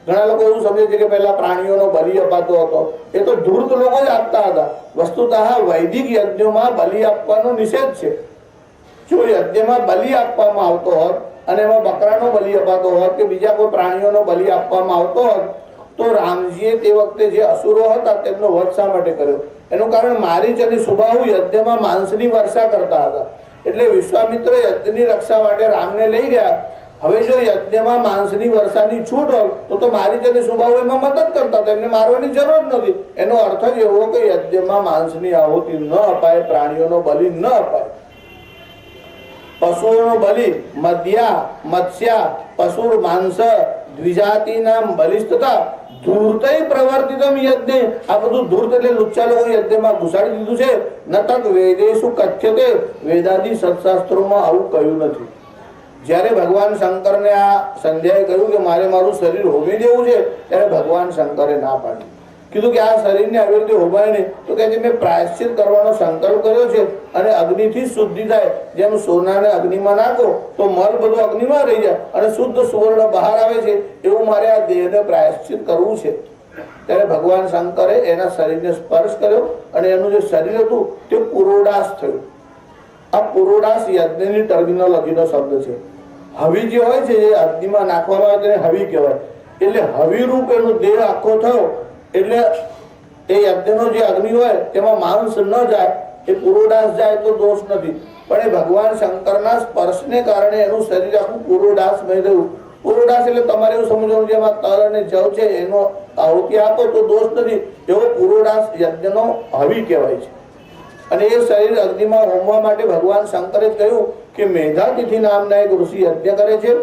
ઘણા લોકો એવું સમજે છે કે પહેલા પ્રાણીઓનો બલિ અપાતો હતો. એ તો ધૂર્ત લોકો જ આપતા હતા. વસ્તુતઃ વૈદિક યજ્ઞોમાં બલિ આપવાનો નિષેધ છે. જો યજ્ઞમાં બલિ આપવામાં આવતો હોત અને એમાં બકરાનો બલિ અપાતો હોત કે બીજા કોઈ પ્રાણીઓનો બલિ આપવામાં આવતો હોત તો રામજીએ તે વખતે જે અસુરો હતા તેમનો વધ શા માટે કર્યો? એનું કારણ મારીચ અને સુબાહુ યજ્ઞમાં માંસની વર્ષા કરતા હતા. એટલે વિશ્વામિત્ર યજ્ઞની રક્ષા માટે રામને લઈ ગયા. હવે જો યજ્ઞમાં માંસની વર્ષાની છૂટ હોય તો મારીચ અને સુબાહુ એમાં મદદ કરતા હતા. એમને મારવાની જરૂર નથી. એનો અર્થ જ એવો કે યજ્ઞમાં માંસની આહુતિ ન અપાય, પ્રાણીઓનો બલિ ન અપાય. પશુઓનો બલિ મધ્યા મત્સ્યા પશુર માંસ દ્વિજાતિનામ બલિસ્તતા ધૂર્તૈ પ્રવર્તિતમ યજ્ઞે. આ બધું ધૂર્ત એટલે લુચ્ચા લોકો યજ્ઞમાં ઘુસાડી દીધું છે. ન તક વેદેશુ કથ્યતે. વેદાદી સત્શાસ્ત્રોમાં આવું કહ્યું નથી. જ્યારે ભગવાન શંકરને આ સંધ્યાએ કહ્યું કે મારે મારું શરીર હોમી દેવું છે ત્યારે ભગવાન શંકરે ના પાડી. કીધું કે આ શરીરને આવી રીતે હોમાય નહીં. તો કે મેં પ્રાયશ્ચિત કરવાનો સંકલ્પ કર્યો છે અને અગ્નિથી શુદ્ધિ થાય. જેમ સોનાને અગ્નિમાં નાખો તો મલ બધું અગ્નિમાં રહી જાય અને શુદ્ધ સુવર્ણ બહાર આવે છે, એવું મારે આ દેહને પ્રાયશ્ચિત કરવું છે. ત્યારે ભગવાન શંકરે એના શરીરને સ્પર્શ કર્યો અને એનું જે શરીર હતું તે પુરોડાસ થયું. આ પુરોડાસ યજ્ઞની ટર્મિનોલોજીનો શબ્દ છે. હવી જે હોય છે એ અગ્નિમાં નાખવામાં આવે તેને હવી કહેવાય. એટલે હવી રૂપ એનો દેહ આખો થયો. એટલે એ યજ્ઞનો જે અગ્નિ હોય તેમાં માંસ ન જાય, એ પુરોડાસ જાય તો દોષ નથી. પણ એ ભગવાન શંકરના સ્પર્શને કારણે એનું શરીર આખું પુરોડાસમય થયું. પુરોડાસ એટલે તમારે એવું સમજવાનું જેમાં તલ અને જવ છે એનો આહુતિ આપો તો દોષ નથી. એવો પુરોડાસ યજ્ઞનો હવી કહેવાય છે. અને એ શરીર અગ્નિમાં હોમવા માટે ભગવાન શંકરે કહ્યું કે મેધાતિથિ નામના એક ઋષિ યજ્ઞ કરે છે.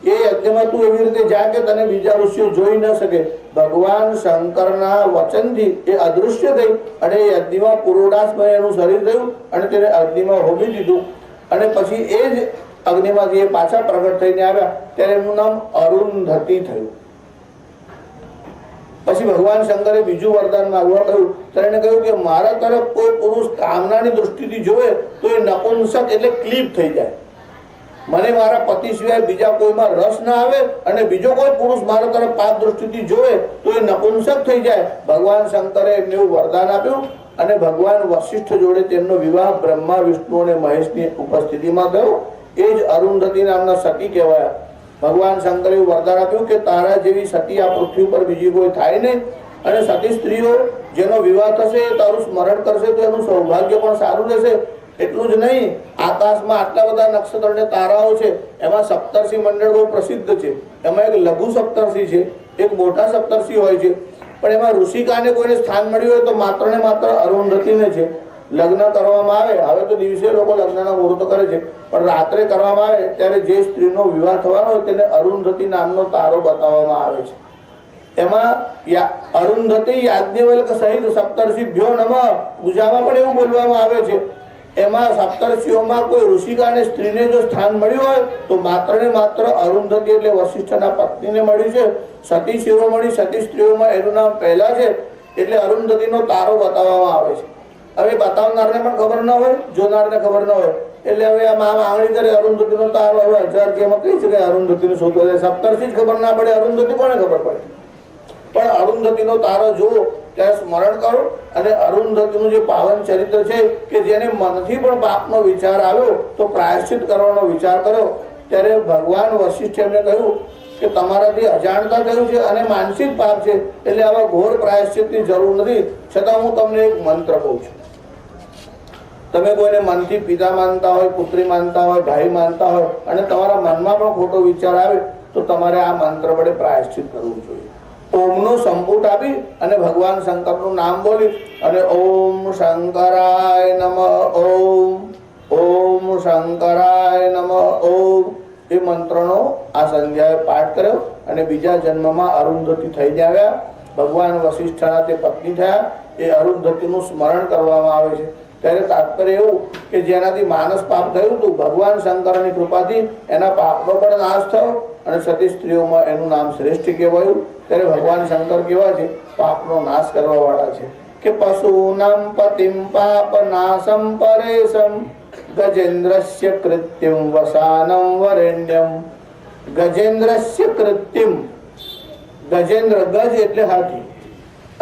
એ યજ્ઞમાં તું એવી રીતે જા કે તને બીજા ઋષિઓ જોઈ ન શકે. ભગવાન શંકરના વચનથી એ અદૃશ્ય થઈ અને એ અગ્નિમાં પુરોડાસમય એનું શરીર થયું અને તેને અગ્નિમાં હોમી દીધું. અને પછી એ જ અગ્નિમાંથી એ પાછા પ્રગટ થઈને આવ્યા ત્યારે એનું નામ અરુંધતી થયું. પછી ભગવાન શંકરે બીજું વરદાન માંગવા કહ્યું. ત્યારે એને કહ્યું કે મારા તરફ કોઈ પુરુષ કામનાની દૃષ્ટિથી જોવે તો એ નપુંસક એટલે ક્લીપ થઈ જાય. મને મારા પતિ સિવાય બીજા કોઈમાં રસ ના આવે અને બીજો કોઈ પુરુષ મારા તરફ પાપ દૃષ્ટિથી જોવે તો એ નપુંસક થઈ જાય. ભગવાન શંકરે એમને એવું વરદાન આપ્યું અને ભગવાન વશિષ્ઠ જોડે તેમનો વિવાહ બ્રહ્મા વિષ્ણુ અને મહેશની ઉપસ્થિતિમાં થયો. એ જ અરુંધતી નામના સતી કહેવાયા. ભગવાન શંકરે એવું વરદાન આપ્યું કે તારા જેવી સતી આ પૃથ્વી પર બીજી કોઈ થાય નહીં. અને સતી સ્ત્રીઓ જેનો વિવાહ થશે એ તારું સ્મરણ કરશે તો એનું સૌભાગ્ય પણ સારું રહેશે. એટલું જ નહીં, આકાશમાં આટલા બધા નક્ષત્ર અને તારાઓ છે, એમાં સપ્તર્ષિ મંડળ બહુ પ્રસિદ્ધ છે. એમાં એક લઘુ સપ્તર્ષિ છે, એક મોટા સપ્તર્ષિ હોય છે. પણ એમાં ઋષિકાને કોઈને સ્થાન મળ્યું હોય તો માત્ર ને માત્ર અરુંધતીને છે. લગ્ન કરવામાં આવે, હવે તો દિવસે લોકો લગ્નના મુહૂર્તો કરે છે, પણ રાત્રે કરવામાં આવે ત્યારે જે સ્ત્રીનો વિવાહ થવાનો હોય તેને અરુંધતી નામનો તારો બતાવવામાં આવે છે. એમાં અરુંધતી યાજ્ઞવલ્ક સહિત સપ્તર્ષિભ્યો નમઃ પૂજામાં પણ એવું બોલવામાં આવે છે. એમાં સપ્તર્ષિઓમાં કોઈ ઋષિકા અને સ્ત્રીને જો સ્થાન મળ્યું હોય તો માત્ર ને માત્ર અરુંધતી એટલે વશિષ્ઠના પત્નીને મળ્યું છે. સતી શિરોમણી સતી સ્ત્રીઓમાં એનું નામ પહેલા છે એટલે અરુંધતીનો તારો બતાવવામાં આવે છે. હવે બતાવનારને પણ ખબર ન હોય, જોનારને ખબર ન હોય એટલે હવે આમાં આંગળી કરે અરુંધતીનો તારો. હવે 1000 કે એમાં કહી શકાય અરુંધતીને શોધો. સપ્તર્ષિ જ ખબર ના પડે, અરુંધતી કોને ખબર પડે? પણ અરુંધતીનો તારો જુઓ ત્યારે સ્મરણ કરો અને અરુંધતીનું જે પાવન ચરિત્ર છે કે જેને મનથી પણ પાપનો વિચાર આવ્યો તો પ્રાયશ્ચિત કરવાનો વિચાર કર્યો. ત્યારે ભગવાન વશિષ્ઠ એમને કહ્યું કે તમારાથી અજાણતા થયું છે અને માનસિક પાપ છે એટલે આવા ઘોર પ્રાયશ્ચિતની જરૂર નથી. છતાં હું તમને એક મંત્ર કહું છું. તમે કોઈને મનથી પિતા માનતા હોય, પુત્રી માનતા હોય, ભાઈ માનતા હોય અને તમારા મનમાં પણ ખોટો વિચાર આવે તો તમારે આ મંત્ર વડે પ્રાયશ્ચિત કરવું જોઈએ. ઓમનો સંપુટ આપી અને ભગવાન શંકરનું નામ બોલી અને ઓમ શંકરાય નમઃ ઓમ, ઓમ શંકરાય નમઃ ઓમ એ મંત્રનો આ સંધ્યાએ પાઠ કર્યો અને બીજા જન્મમાં અરુંધતી થઈને આવ્યા. ભગવાન વશિષ્ઠના તે પત્ની થયા. એ અરુંધતીનું સ્મરણ કરવામાં આવે છે. ત્યારે તાત્પર્ય એવું કે જેનાથી માનસ પાપ થયું હતું, ભગવાન શંકરની કૃપાથી એના પાપનો પણ નાશ થયો અને સતી સ્ત્રીઓમાં એનું નામ શ્રેષ્ઠ કહેવાયું. ત્યારે ભગવાન શંકર કેવા છે? પાપનો નાશ કરવા વાળા છે. કે પશુનામ પતિમ પાપ નાશમ પરેશમ ગજેન્દ્રસ્ય કૃત્યમ વસાનમ વરેણ્યમ. ગજેન્દ્રસ્ય કૃત્યમ, ગજેન્દ્ર ગજ એટલે હાથી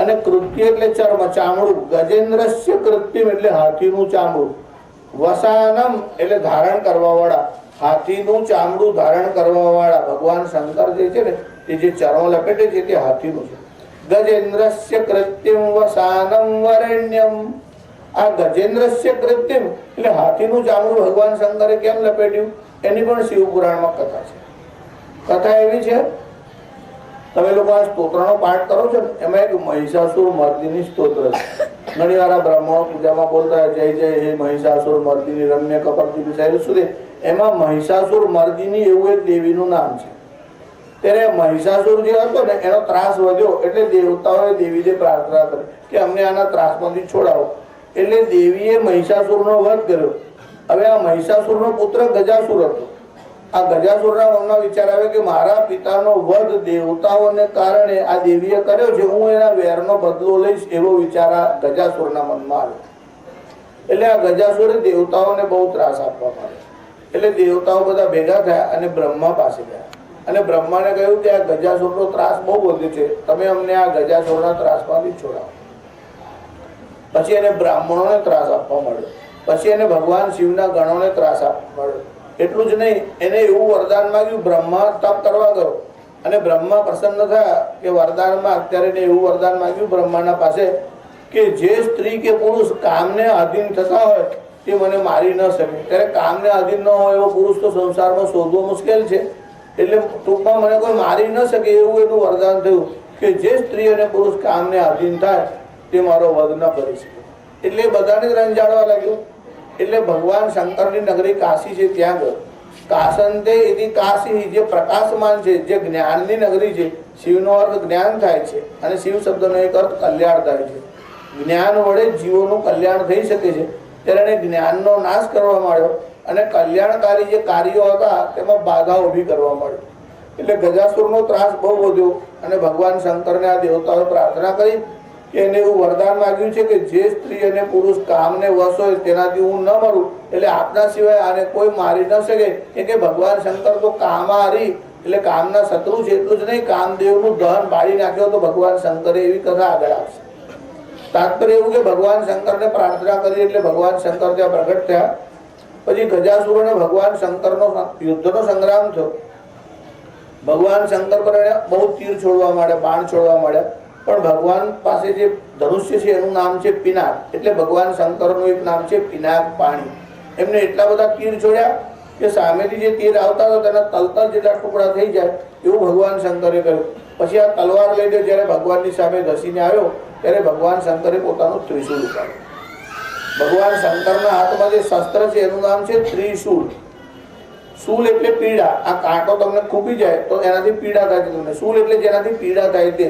અને કૃત્ય એટલે ચર્મ ચામડું. ગજેન્દ્રસ્ય કૃત્યમ એટલે હાથીનું ચામડું. વસાનમ એટલે ધારણ કરવા વાળા, હાથીનું ચામડું ધારણ કરવા વાળા ભગવાન શંકર જે છે ને એ જે ચર્મ લપેટે છે તે હાથીનું છે. ગજેન્દ્રસ્ય કૃત્યમ વસાનમ વરેણ્યમ. આ ગજેન્દ્રસ્ય કૃત્યમ એટલે હાથીનું ચામડું ભગવાન શંકરે કેમ લપેટ્યું એની પણ શિવ પુરાણમાં કથા છે. કથા એવી છે, તમે લોકો આ સ્તોત્રનો પાઠ કરો છો ને એમાં એક મહિષાસુર મર્દિની સ્તોત્ર છે. ઘણી વાર બ્રાહ્મણો પૂજામાં બોલતા જય જય હે મહિષાસુર મર્દિની રમ્ય કપર્દી વિષય સુધી. એમાં મહિષાસુર મર્દિની એવું એક દેવીનું નામ છે. ત્યારે મહિષાસુર જે હતો ને એનો ત્રાસ વધ્યો એટલે દેવતાઓએ દેવીને પ્રાર્થના કરી કે અમને આના ત્રાસમાંથી છોડાવો. એટલે દેવીએ મહિષાસુરનો વધ કર્યો. હવે આ મહિષાસુરનો પુત્ર ગજાસુર હતો. આ ગજાસુરના મનમાં વિચાર આવે કે મારા પિતાનો વધ દેવતાઓને કારણે આ દેવીએ કર્યો છે, હું એના વેરનો બદલો લઈશ એવો વિચાર આ ગજાસુરના મનમાં આવ્યો. એટલે આ ગજાસુરે દેવતાઓને બહુ ત્રાસ આપવા માંડ્યો. એટલે દેવતાઓ બધા ભેગા થયા અને બ્રહ્મા પાસે ગયા અને બ્રહ્માને કહ્યું કે આ ગજાસુરનો ત્રાસ બહુ વધ્યો છે, તમે અમને આ ગજાસુરના ત્રાસમાંથી છોડાવો. પછી એને બ્રાહ્મણોને ત્રાસ આપવા મળ્યો. પછી એને ભગવાન શિવના ગણોને ત્રાસ આપવા મળ્યો. એટલું જ નહીં, એને એવું વરદાન માંગ્યું, બ્રહ્મા તપ કરવા ગયો અને બ્રહ્મા પ્રસન્ન થયા કે વરદાનમાં અત્યારે એને એવું વરદાન માંગ્યું બ્રહ્માના પાસે કે જે સ્ત્રી કે પુરુષ કામને આધીન થતા હોય તે મને મારી ન શકે. ત્યારે કામને આધીન ન હોય એવો પુરુષ તો સંસારમાં શોધવો મુશ્કેલ છે. એટલે ટૂંકમાં મને કોઈ મારી ન શકે એવું એનું વરદાન થયું કે જે સ્ત્રી અને પુરુષ કામને આધીન થાય તે મારો વધ ન કરી શકે. એટલે બધાને રંજાડવા લાગ્યું. એટલે ભગવાન શંકરની નગરી કાશી છે ત્યાં ગયો. કાશંતે ઇતિ કાશી, જે પ્રકાશમાન છે, જે જ્ઞાનની નગરી છે. શિવનો અર્થ જ્ઞાન થાય છે અને શિવ શબ્દનો એક અર્થ કલ્યાણ થાય છે. જ્ઞાન વડે જીવોનું કલ્યાણ થઈ શકે છે. ત્યારે એને જ્ઞાનનો નાશ કરવા માંડ્યો અને કલ્યાણકારી જે કાર્યો હતા તેમાં બાધા ઊભી કરવા માંડ્યો. એટલે ગજાસુરનો ત્રાસ બહુ વધ્યો અને ભગવાન શંકરને આ દેવતાઓએ પ્રાર્થના કરી કે એને એવું વરદાન માંગ્યું છે કે જે સ્ત્રી અને પુરુષ કામને વશ હોય તેનાથી હું ન મરું. એટલે આપના સિવાય આને કોઈ મારી ન શકે. કે ભગવાન શંકર તો કામહારી એટલે કામના શત્રુ છે. એટલું જ નહીં, કામદેવનું દહન બાળી નાખ્યો તો ભગવાન શંકરે એવી કથા આગળ આવશે. તાત્પર્ય એવું કે ભગવાન શંકરને પ્રાર્થના કરી એટલે ભગવાન શંકર ત્યાં પ્રગટ થયા. પછી ગજાસુર અને ભગવાન શંકરનો યુદ્ધનો સંગ્રામ થયો. ભગવાન શંકર પર બહુ તીર છોડવા માંડ્યા, બાણ છોડવા માંડ્યા. પણ ભગવાન પાસે જે ધનુષ્ય છે એનું નામ છે પિનાક. એટલે ભગવાન શંકરનું એક નામ છે પિનાક પાણી. એમને એટલા બધા તીર છોડ્યા કે સામેથી જે તીર આવતા હતા તેના તલતલ જેટલા ટુકડા થઈ જાય એવું ભગવાન શંકરે કહ્યું. પછી આ તલવાર લઈને જ્યારે ભગવાનની સામે ઘસીને આવ્યો ત્યારે ભગવાન શંકરે પોતાનું ત્રિશૂળ ઉપાડ્યું. ભગવાન શંકરના હાથમાં જે શસ્ત્ર છે એનું નામ છે ત્રિશૂળ. શૂલ એટલે પીડા. આ કાંટો તમને ખૂપી જાય તો એનાથી પીડા થાય છે તમને. શૂલ એટલે જેનાથી પીડા થાય તે.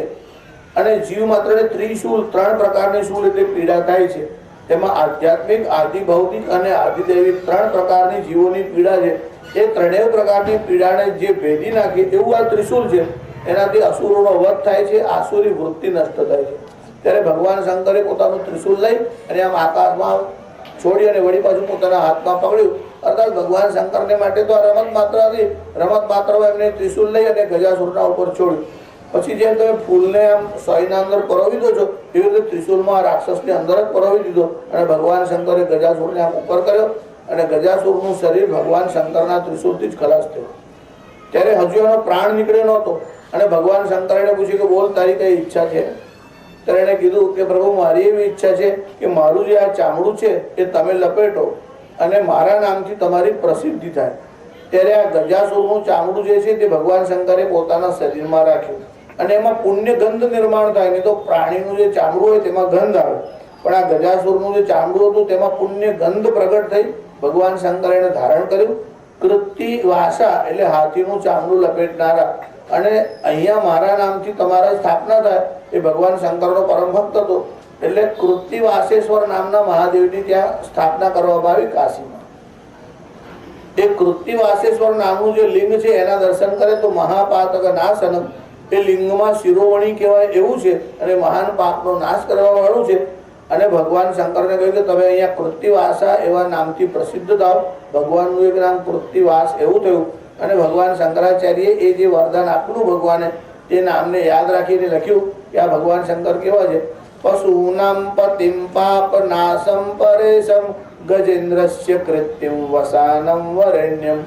અને જીવ માત્રને ત્રિશૂલ, 3 પ્રકારની શૂલ એટલે પીડા થાય છે. તેમાં આધ્યાત્મિક, આધિભૌતિક અને આધિદૈવિક 3 પ્રકારની જીવોની પીડા છે. એ 3 પ્રકારની પીડાને જે ભેદી નાખે એવું આ ત્રિશૂલ છે. એનાથી અસુરોનો વધ થાય છે, આસુરી વૃત્તિ નષ્ટ થાય છે. ત્યારે ભગવાન શંકરે પોતાનું ત્રિશૂલ લઈ અને આમ આકાશમાં છોડી અને વળી પાછું પોતાના હાથમાં પકડ્યું. અર્થાત ભગવાન શંકરને માટે તો આ રમત માત્ર હતી. રમત માત્રમાં એમને ત્રિશૂલ લઈ અને ગજાસુરના ઉપર છોડ્યું. પછી જેમ તમે ફૂલને આમ સોયના અંદર પરોવી દો છો એવી રીતે ત્રિશૂલમાં રાક્ષસને અંદર જ પરોવી દીધો અને ભગવાન શંકરે ગજાસુરને આમ ઉપર કર્યો અને ગજાસુરનું શરીર ભગવાન શંકરના ત્રિશૂલથી જ ખલાસ થયું. ત્યારે હજુ એનો પ્રાણ નીકળ્યો નહોતો અને ભગવાન શંકરે પૂછ્યું કે બોલ, તારી કઈ ઈચ્છા છે? ત્યારે એણે કીધું કે પ્રભુ, મારી એવી ઈચ્છા છે કે મારું જે આ ચામડું છે એ તમે લપેટો અને મારા નામથી તમારી પ્રસિદ્ધિ થાય. ત્યારે આ ગજાસુરનું ચામડું જે છે તે ભગવાન શંકરે પોતાના શરીરમાં રાખ્યું અને એમાં પુણ્ય ગંધ નિર્માણ થાય. નહીં તો પ્રાણીનું જે ચામડું હોય તેમાં ગંધ આવે, પણ આ ગજાસુરનું જે ચામડું હતું તેમાં પુણ્ય ગંધ પ્રગટ થઈ. ભગવાન શંકરે એને ધારણ કર્યું. કૃતિ વાસા એટલે હાથીનું ચામડું લપેટનારા અને અહીંયા મારા નામથી તમારા સ્થાપના થાય એ ભગવાન શંકરનો પરમ ભક્ત હતો. એટલે કૃત્તિવાસેશ્વર નામના મહાદેવની ત્યાં સ્થાપના કરવામાં આવી કાશીમાં. એ કૃત્તિવાસેશ્વર નામનું જે લિંગ છે એના દર્શન કરે તો મહાપાતક નાશનમ, એ લિંગમાં શિરોમણી કહેવાય એવું છે અને મહાન પાપનો નાશ કરવા વાળું છે. અને ભગવાન શંકરને કહ્યું કે તમે અહીંયા કૃત્તિવાસા એવા નામથી પ્રસિદ્ધ થાવ. ભગવાનનું એક નામ કૃત્તિવાસ એવું થયું. અને ભગવાન શંકરાચાર્યએ એ જે વરદાન આપેલું ભગવાને તે નામને યાદ રાખીને લખ્યું કે આ ભગવાન શંકર કેવા છે. પશુનામ પતિમ પાપ નાશમ પરેશમ ગજેન્દ્રસ્ય કૃત્યમ વસાનમ વરેણ્યમ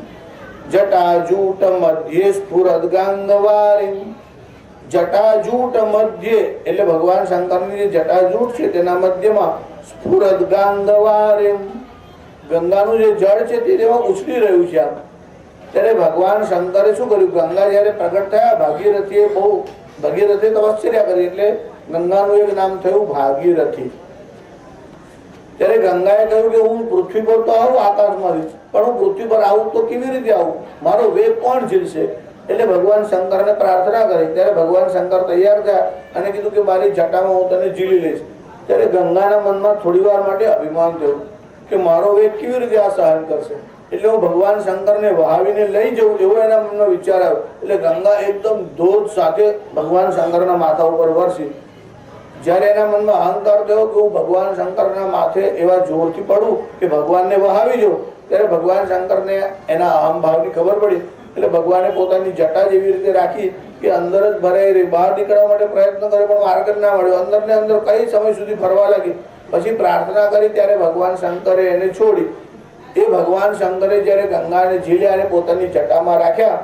જટાજૂટ મધ્યે સ્ફુરદ ગાંગવારિમ. જટાજૂટ મધ્યે એટલે ભગવાન શંકરની જે જટાજૂટ છે તેના મધ્યમાં સ્ફુરદ ગાંગવારિમ, ગંગાનું જે જળ છે તે તેમાં ઉછળી રહ્યું છે. આમ ત્યારે ભગવાન શંકરે શું કર્યું, ગંગા જ્યારે પ્રગટ થયા ભાગીરથીએ ભગીરથે તપશ્ચર્યા કરી એટલે ગંગાનું એક નામ થયું ભાગીરથી. ત્યારે ગંગાએ કહ્યું કે હું પૃથ્વી પર તો આવું આકાશમાંથી, પણ હું પૃથ્વી પર આવું તો કેવી રીતે આવું, મારો વેગ કોણ ઝીલશે. એટલે ભગવાન શંકરને પ્રાર્થના કરી. ત્યારે ભગવાન શંકર તૈયાર થયા અને કીધું કે મારી જટામાં હું તને ઝીલી લઈશ. ત્યારે ગંગાના મનમાં થોડી વાર માટે અભિમાન થયું કે મારો વેગ કેવી રીતે આ સહન કરશે, એટલે હું ભગવાન શંકરને વહાવીને લઈ જઉં એવો એના મનમાં વિચાર આવ્યો. એટલે ગંગા એકદમ ધોધ સાથે ભગવાન શંકરના માથા ઉપર વરસી. જ્યારે એના મનમાં અહંકાર થયો કે હું ભગવાન શંકરના માથે એવા જોરથી પડું કે ભગવાનને વહાવી જઉં, ત્યારે ભગવાન શંકરને એના અહમભાવની ખબર પડી. એટલે ભગવાને પોતાની જટા જેવી રીતે રાખી કે અંદર જ ભરાઈ રહી. બહાર નીકળવા માટે પ્રયત્ન કર્યો પણ માર્ગ જ ના મળ્યો. અંદર ને અંદર કઈ સમય સુધી ફરવા લાગી. પછી પ્રાર્થના કરી ત્યારે ભગવાન શંકરે એને છોડી. એ ભગવાન શંકરે જ્યારે ગંગાને ઝીલ્યા અને પોતાની જટામાં રાખ્યા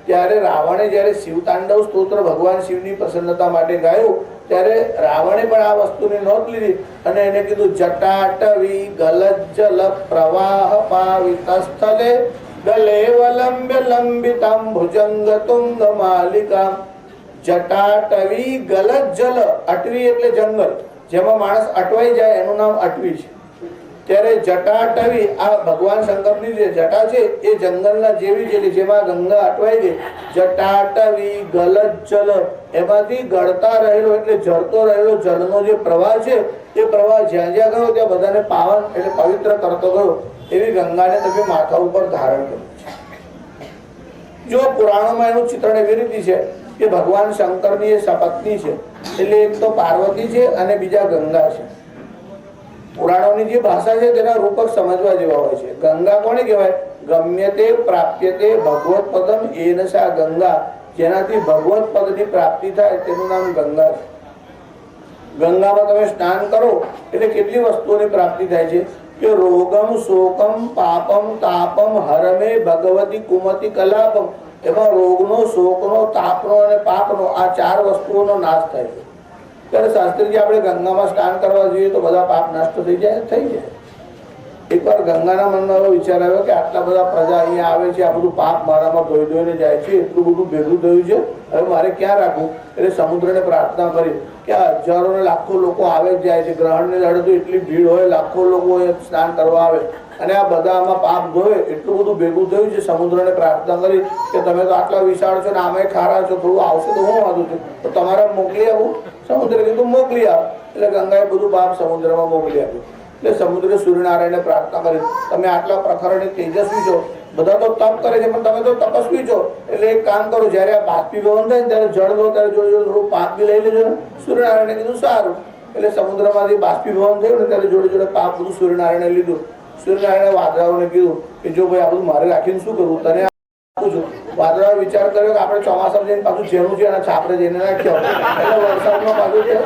ત્યારે રાવણે જ્યારે શિવતાંડવ સ્તોત્ર ભગવાન શિવની પ્રસન્નતા માટે ગાયું ત્યારે રાવણે પણ આ વસ્તુની નોંધ લીધી અને એને કીધું જટાટવી ગલજ્જલ પ્રવાહ પાવિત સ્થલે ગલે વલંબ્ય લંબિતમ ભુજંગ તુંગ માલિકા. જટાટવી ગલજ્જલ, અટવી એટલે જંગલ, જેમાં માણસ અટવાઈ જાય એનું નામ અટવી છે. ત્યારે જટાટવી આ ભગવાન શંકરની જે જટા છે એ જંગલના જેવી છે જેમાં ગંગા અટવાઈ ગઈ. જટાટવી ગલજ્જલ, એમાંથી ગળતા રહેલો એટલે ઝરતો રહેલો જળનો જે પ્રવાહ છે એ પ્રવાહ જ્યાં જ્યાં ગયો ત્યાં બધાને પાવન એટલે પવિત્ર કરતો ગયો. એવી ગંગાને તમે માથા ઉપર ધારણ કર્યું છે. જો પુરાણોમાં એનું ચિત્રણ એવી રીતે છે કે ભગવાન શંકરની એ સપત્ની છે, એટલે એક તો પાર્વતી છે અને બીજા ગંગા છે. પુરાણોની જે ભાષા છે તેના રૂપક સમજવા જેવા હોય છે. ગંગા કોને કહેવાય? ગમ્યતે પ્રાપ્યતે ભગવત પદમ એનસા ગંગા, જેનાથી ભગવત પદની પ્રાપ્તિ થાય તેનું નામ ગંગા છે. ગંગામાં તમે સ્નાન કરો એટલે કેટલી વસ્તુઓની પ્રાપ્તિ થાય છે કે રોગમ શોકમ પાપમ તાપમ હરમે ભગવતી કુમતી કલાપમ. એમાં રોગનો, શોકનો, તાપનો અને પાપનો આ ચાર વસ્તુઓનો નાશ થાય છે. ત્યારે શાસ્ત્રીજી આપણે ગંગામાં સ્નાન કરવા જોઈએ તો બધા પાપ નષ્ટ થઈ જાય. એકવાર ગંગાના મનમાં એવો વિચાર આવ્યો કે આટલા બધા પ્રજા અહીંયા આવે છે, આ બધું પાપ મારામાં ધોઈ ધોઈને જાય છે, એટલું બધું ભેગું થયું છે, હવે મારે ક્યાં રાખવું. એટલે સમુદ્રને પ્રાર્થના કરી કે આ હજારો ને લાખો લોકો આવે જ જાય છે, ગ્રહણને દાડે તો એટલી ભીડ હોય, લાખો લોકો સ્નાન કરવા આવે અને આ બધા આમાં પાપ ધોવે, એટલું બધું ભેગું થયું છે. સમુદ્રને પ્રાર્થના કરી કે તમે તો આટલા વિશાળ છો ને આમાં ખારા છો, થોડું આવશે તો હું વાંધું છું, તો તમારે મોકલી આવું. સમુદ્ર કીધું મોકલી આવ. એટલે ગંગાએ બધું પાપ સમુદ્રમાં મોકલી આપ્યું. એટલે સમુદ્રે સૂર્યનારાયણને પ્રાર્થના કરી તમે આટલા પ્રખર અને તેજસ્વી છો, બધા તો તપ કરે છે પણ તમે તો તપસ્વી છો, એટલે એક કામ કરો, જયારે આ બાષ્પીભવન થાય ત્યારે જળ લો ત્યારે જોડે જોડે થોડું પાપ બી લઈ લેજો ને. સૂર્યનારાયણે કીધું સારું. એટલે સમુદ્રમાંથી બાષ્પીભવન થયું ને ત્યારે જોડે જોડે પાપ બધું સૂર્યનારાયણે લીધું. સૂર્યનારાયણે વાદળાઓને કીધું કે જો ભાઈ આ બધું મારે રાખીને શું કરવું, તને આપું છું. વાદળાએ વિચાર કર્યો કે આપણે ચોમાસામાં જઈને પાછું જેનું છે એના છાપરે જઈને નાખ્યો, એટલે વરસાદમાં પાછું છે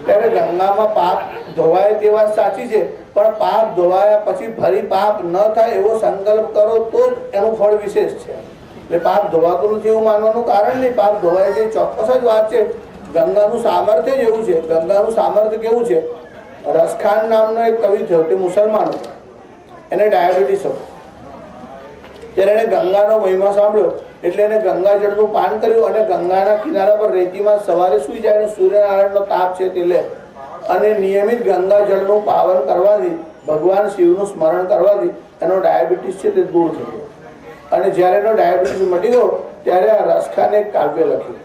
ત્યારે ગંગામાં પાપ ધોવાય તે વાત સાચી છે, પણ પાપ ધોવાયા પછી ફરી પાપ ન થાય એવો સંકલ્પ કરો તો જ એનું ફળ વિશેષ છે. એટલે પાપ ધોવાતું નથી એવું માનવાનું કારણ નહીં, પાપ ધોવાય છે ચોક્કસ જ વાત છે. ગંગાનું સામર્થ્ય જ એવું છે. ગંગાનું સામર્થ્ય કેવું છે? રસખાન નામનો એક કવિ થયો, તે મુસલમાન હતો, એને ડાયાબિટીસ હતો. ત્યારે એને ગંગાનો મહિમા સાંભળ્યો એટલે એને ગંગાજળનું પાન કર્યું અને ગંગાના કિનારા પર રેતીમાં સવારે સુઈ જાય અને સૂર્યનારાયણનો તાપ છે તે લે અને નિયમિત ગંગાજળનું પાવન કરવાથી, ભગવાન શિવનું સ્મરણ કરવાથી એનો ડાયાબિટીસ છે તે દૂર થઈ ગયો. અને જ્યારે એનો ડાયાબિટીસ મટી ગયો ત્યારે આ રસખાને એક કાવ્ય લખ્યું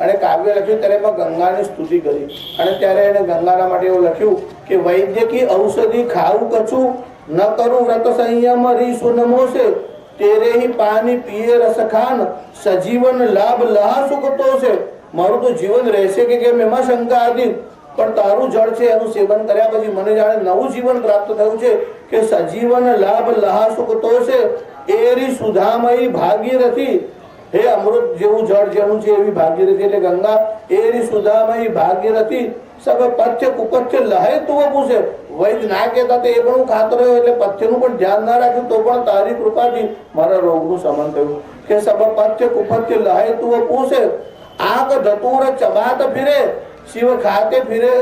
અને કાવ્ય લખ્યું ત્યારે એમાં ગંગાની સ્તુતિ કરી અને ત્યારે એને ગંગાના માટે એવું લખ્યું કે વૈદ્યકી ઔષધિ ખાવું કછું ન કરું વ્રત સંયમ રી સુનમો છે તેરે હી પાણી પીએ રસખાન સજીવન લાભ લહા સુખતો છે. મારું તો જીવન રહેશે કે કેમ એમાં શંકા હતી, પણ તારું જળ છે એનું સેવન કર્યા પછી મને જાણે નવું જીવન પ્રાપ્ત થયું છે કે સજીવન લાભ લહા સુખતો છે એરી સુધામયી ભાગીરથી. હે અમૃત જેવું જળ જેનું છે એવી ભાગીરથી એટલે ગંગા એરી સુધામયી ભાગીરથી સબ પથ્ય કુપથ્ય લહે તું પૂછે. વૈદ ના કહેતા એ પણ હું ખાતો રહ્યો એટલે પથ્યનું પણ ધ્યાન ના રાખ્યું તો પણ તારી કૃપાથી મારા રોગનું શમન થયું કે સબ પથ્ય કુપથ્ય લહે તું પૂછે. આંખ ધતુર ચબાત ફિરે શિવ ખાતે ફિરે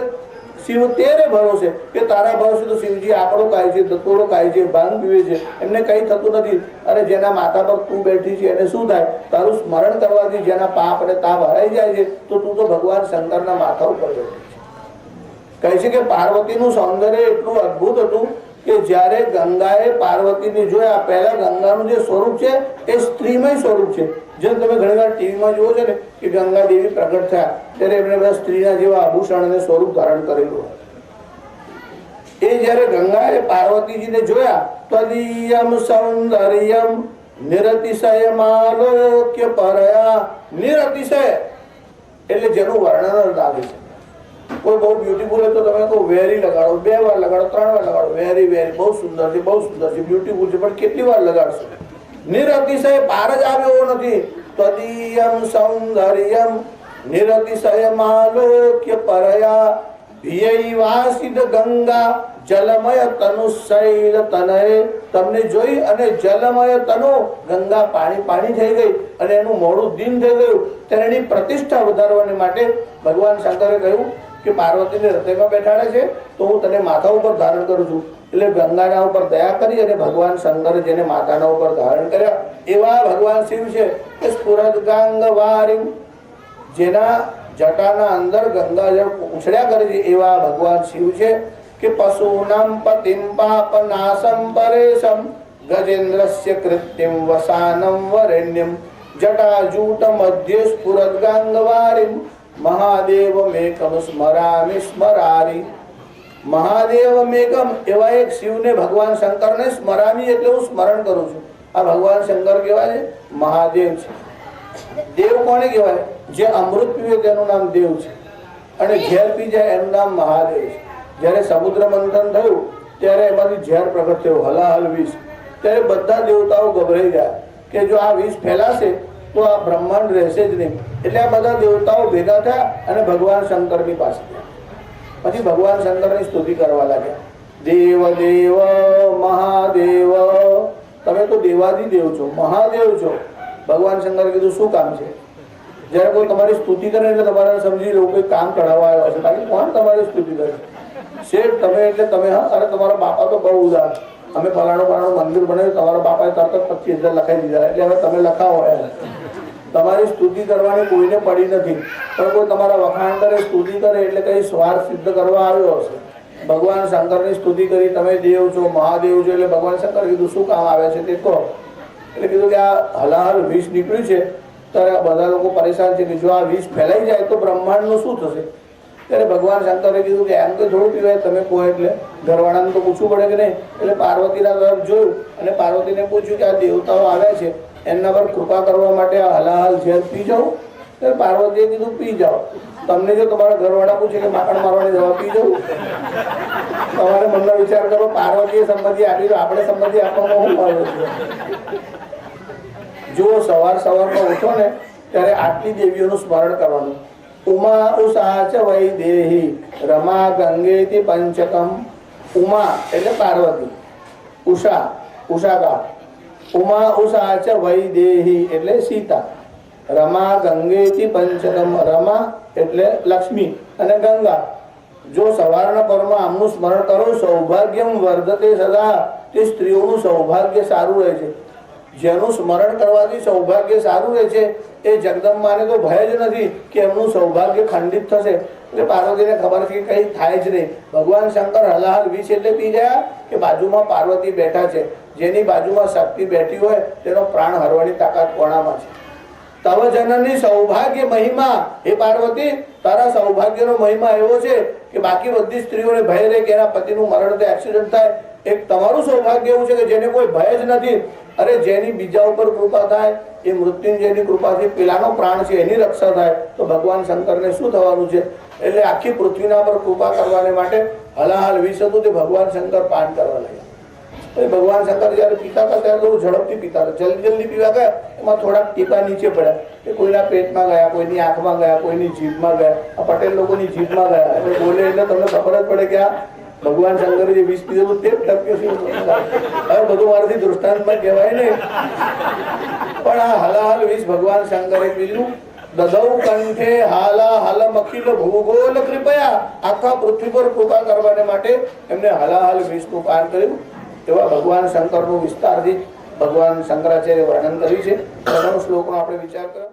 શિવ તેરે ભરોસે કે તારા ભરોસે તો શિવજી આંકડો ખાય છે, ધતુરો ખાય છે, ભાંગ પીવે છે, એમને કંઈ થતું નથી. અરે જેના માથા પર તું બેઠી છે એને શું થાય? તારું સ્મરણ કરવાથી જેના પાપ અને તાપ હરાઈ જાય છે તો તું તો ભગવાન શંકરના માથા ઉપર બેઠી છે. કહે છે કે પાર્વતીનું સૌંદર્ય એટલું અદ્ભુત હતું કે જ્યારે ગંગાએ પાર્વતીને જોયા, પહેલા ગંગાનું જે સ્વરૂપ છે એ સ્ત્રીમય સ્વરૂપ છે. જેમ તમે ઘણી વાર ટીવીમાં જુઓ છો ને કે ગંગા દેવી પ્રગટ થયા ત્યારે એમણે બધા સ્ત્રીના જેવા આભૂષણ અને સ્વરૂપ ધારણ કરેલું. એ જ્યારે ગંગાએ પાર્વતીજીને જોયા તદીયમ સૌંદર્યમ નિરતિશય માલોક્ય પરયા. નિરતિશય એટલે જેનું વર્ણન લાગે છે. કોઈ બહુ બ્યુટીફુલ હોય તો તમે કહો વેરી લગાડો, 2 વાર લગાડો, 3 વાર લગાડો, વેરી વેરી બહુ સુંદર છે, બહુ સુંદર છે, બ્યુટીફુલ છે, પણ કેટલી વાર લગાડશો? નિરતિશય પાર જ આવ્યો નથી. તદીયમ સૌંદર્યમ નિરતિશય માલોક્ય પરયા ભિયૈવાસિદ ગંગા જલમય તનુ શૈલ તનય. તમને જોઈ અને જલમય તનુ ગંગા પાણી પાણી થઈ ગઈ અને એનું મોડું દિન થઈ ગયું. તેની પ્રતિષ્ઠા વધારવાને માટે ભગવાન શંકરે કહ્યું કે પાર્વતીને હૃદયમાં બેઠાડે છે તો હું તને માથા ઉપર ધારણ કરું છું. એટલે ગંગાના ઉપર દયા કરી અને ભગવાન શંકરે જેને માથાના ઉપર ધારણ કર્યા એવા ભગવાન શિવ છે કે સ્ફુરદ ગાંગવારી, જેના જટાના અંદર ગંગા જળ ઉછળ્યા કરે છે એવા ભગવાન શિવ છે કે પશુનામ પતિમ પાપનાશમ પરેશમ ગજેન્દ્રસ્ય કૃત્યમ વસાનમ વરેણ્યમ જટાજૂટ મધ્ય સ્ફુરદ ગાંગવારી મહાદેવ મેકમ સ્મરામિ સ્મરારી. મહાદેવ મેકમ એવા એક શિવને ભગવાન શંકરને સ્મરામી એટલે હું સ્મરણ કરું છું. આ ભગવાન શંકર કહેવાય છે મહાદેવ છે. દેવ કોને કહેવાય? જે અમૃત પીવે તેનું નામ દેવ છે અને ઝેર પી જાય એનું નામ મહાદેવ છે. જ્યારે સમુદ્ર મંથન થયું ત્યારે એમાંથી ઝેર પ્રગટ થયું, હલાહલ વિષ. ત્યારે બધા દેવતાઓ ગભરાઈ ગયા કે જો આ વિષ ફેલાશે તો આ બ્રહ્માંડ રહેશે જ નહીં. એટલે આ બધા દેવતાઓ ભેગા થયા અને ભગવાન શંકરની પાસે ગયા. પછી ભગવાન શંકરની સ્તુતિ કરવા લાગ્યા. દેવ દેવ મહાદેવ, તમે તો દેવાદિદેવ છો, મહાદેવ છો. ભગવાન શંકર કીધું શું કામ છે? જ્યારે કોઈ તમારી સ્તુતિ કરે એટલે તમારે સમજી લો કોઈ કામ કઢાવવા આવ્યો છે. બાકી કોણ તમારી સ્તુતિ કરે? શેઠ તમે એટલે તમે. હા, અરે તમારા બાપા તો બહુ ઉદાર, અમે ફલાણું મંદિર બનાવ્યું, તમારા બાપાએ તરત જ 25,000 લખાઈ દીધા એટલે હવે તમે લખાવો. તમારી સ્તુતિ કરવાની કોઈને પડી નથી, પણ કોઈ તમારા વખાણ કરે, સ્તુતિ કરે એટલે કઈ સ્વાર્થ સિદ્ધ કરવા આવ્યો હશે. ભગવાન શંકરની સ્તુતિ કરી, તમે દેવ છો, મહાદેવ છો. એટલે ભગવાન શંકર કીધું શું કામ આવે છે તે કહો. એટલે કીધું કે આ હલાહલ વિષ નીકળ્યું છે ત્યારે બધા લોકો પરેશાન છે કે જો આ વિષ ફેલાઈ જાય તો બ્રહ્માંડનું શું થશે? ત્યારે ભગવાન શંકરે કીધું કે એમ તો થોડું પીવાય, તમે કહો એટલે ઘરવાળાને તો પૂછવું પડે કે નહીં. એટલે પાર્વતીના તરફ જોયું અને પાર્વતીને પૂછ્યું કે આ દેવતાઓ આવ્યા છે એમના પર કૃપા કરવા માટે આ હલાહલ ઝેર પી જાઉં? ત્યારે પાર્વતીએ કીધું પી જાઓ. તમને જો તમારા ઘરવાળા પૂછે કે માકડ મારવાની દવા પી જાઉં, તમારે મનનો વિચાર કરો. પાર્વતીએ સંમતિ આપી તો આપણે સંમતિ આપવામાં હું પાર્વતી? જો સવારમાં ઉઠો ને ત્યારે આટલી દેવીઓનું સ્મરણ કરવાનું. ઉમા ઉષા ચ વૈદેહી રમા ગંગેતિ પંચકમ. ઉમા એટલે પાર્વતી, ઉષા ઉષાકા, ઉમા ઉષા ચ વૈદેહી એટલે સીતા, રમા ગંગેતિ પંચકમ. રમા એટલે લક્ષ્મી અને ગંગા. જો સવારના પરમાં આમનું સ્મરણ કરો સૌભાગ્યમ વર્ધતે સદા. તે સ્ત્રીઓનું સૌભાગ્ય સારું રહે છે. જેનું સ્મરણ કરવાથી સૌભાગ્ય સારું રહે છે એ જગદંબાને તો ભય જ નથી કે એમનું સૌભાગ્ય ખંડિત થશે. એટલે પાર્વતીને ખબર છે કે કંઈ થાય જ નહીં. ભગવાન શંકર હલાહલ વિષ એટલે પી ગયા કે બાજુમાં પાર્વતી બેઠા છે. જેની બાજુમાં શક્તિ બેઠી હોય તેનો પ્રાણ હરવાની તાકાત કોણામાં છે? તવ જનની સૌભાગ્ય મહિમા, હે પાર્વતી તારા સૌભાગ્યનો મહિમા એવો છે કે બાકી બધી સ્ત્રીઓને ભય રહે કે એના પતિનું મરણ થાય, એક્સિડન્ટ થાય. એક તમારું સૌભાગ્ય એવું છે કે જેને કોઈ ભય જ નથી. અરે જેની બીજા ઉપર કૃપા થાય, એ મૃત્યુંજયની કૃપાથી પેલાનો પ્રાણ છે એની રક્ષા થાય, તો ભગવાન શંકરને શું થવાનું છે? એટલે આખી પૃથ્વીના પર કૃપા કરવાને માટે હલાહલ વિષ હતું તે ભગવાન શંકર પાન કરવા લાગ્યા. ભગવાન શંકર જયારે પીતા હતા ત્યારે બહુ ઝડપથી પીતા હતા. જલ્દી જલ્દી પીવા ગયા એમાં થોડાક ટીપા નીચે પડ્યા કે કોઈના પેટમાં ગયા, કોઈની આંખમાં ગયા, કોઈની જીભમાં ગયા. આ પટેલ લોકોની જીભમાં ગયા એટલે બોલે એટલે તમને ખબર જ પડે કે આ ભગવાન શંકરે જે વિષ પીધેલું તે જ ટપ્યો છે. હવે બધું મારાથી દૃષ્ટાંતમાં કહેવાય નહીં, પણ આ હલાહલ વિષ ભગવાન શંકરે પીધું. દદૌ કંઠે હાલા હલમ અખિલ ભૂગોલ કૃપયા, આખા પૃથ્વી પર કૃપા કરવાને માટે એમને હલાહલ વિષનું પાન કર્યું. એવા ભગવાન શંકરનું વિસ્તારથી ભગવાન શંકરાચાર્ય વર્ણન કર્યું છે. શ્લોકનો આપણે વિચાર કર્યો.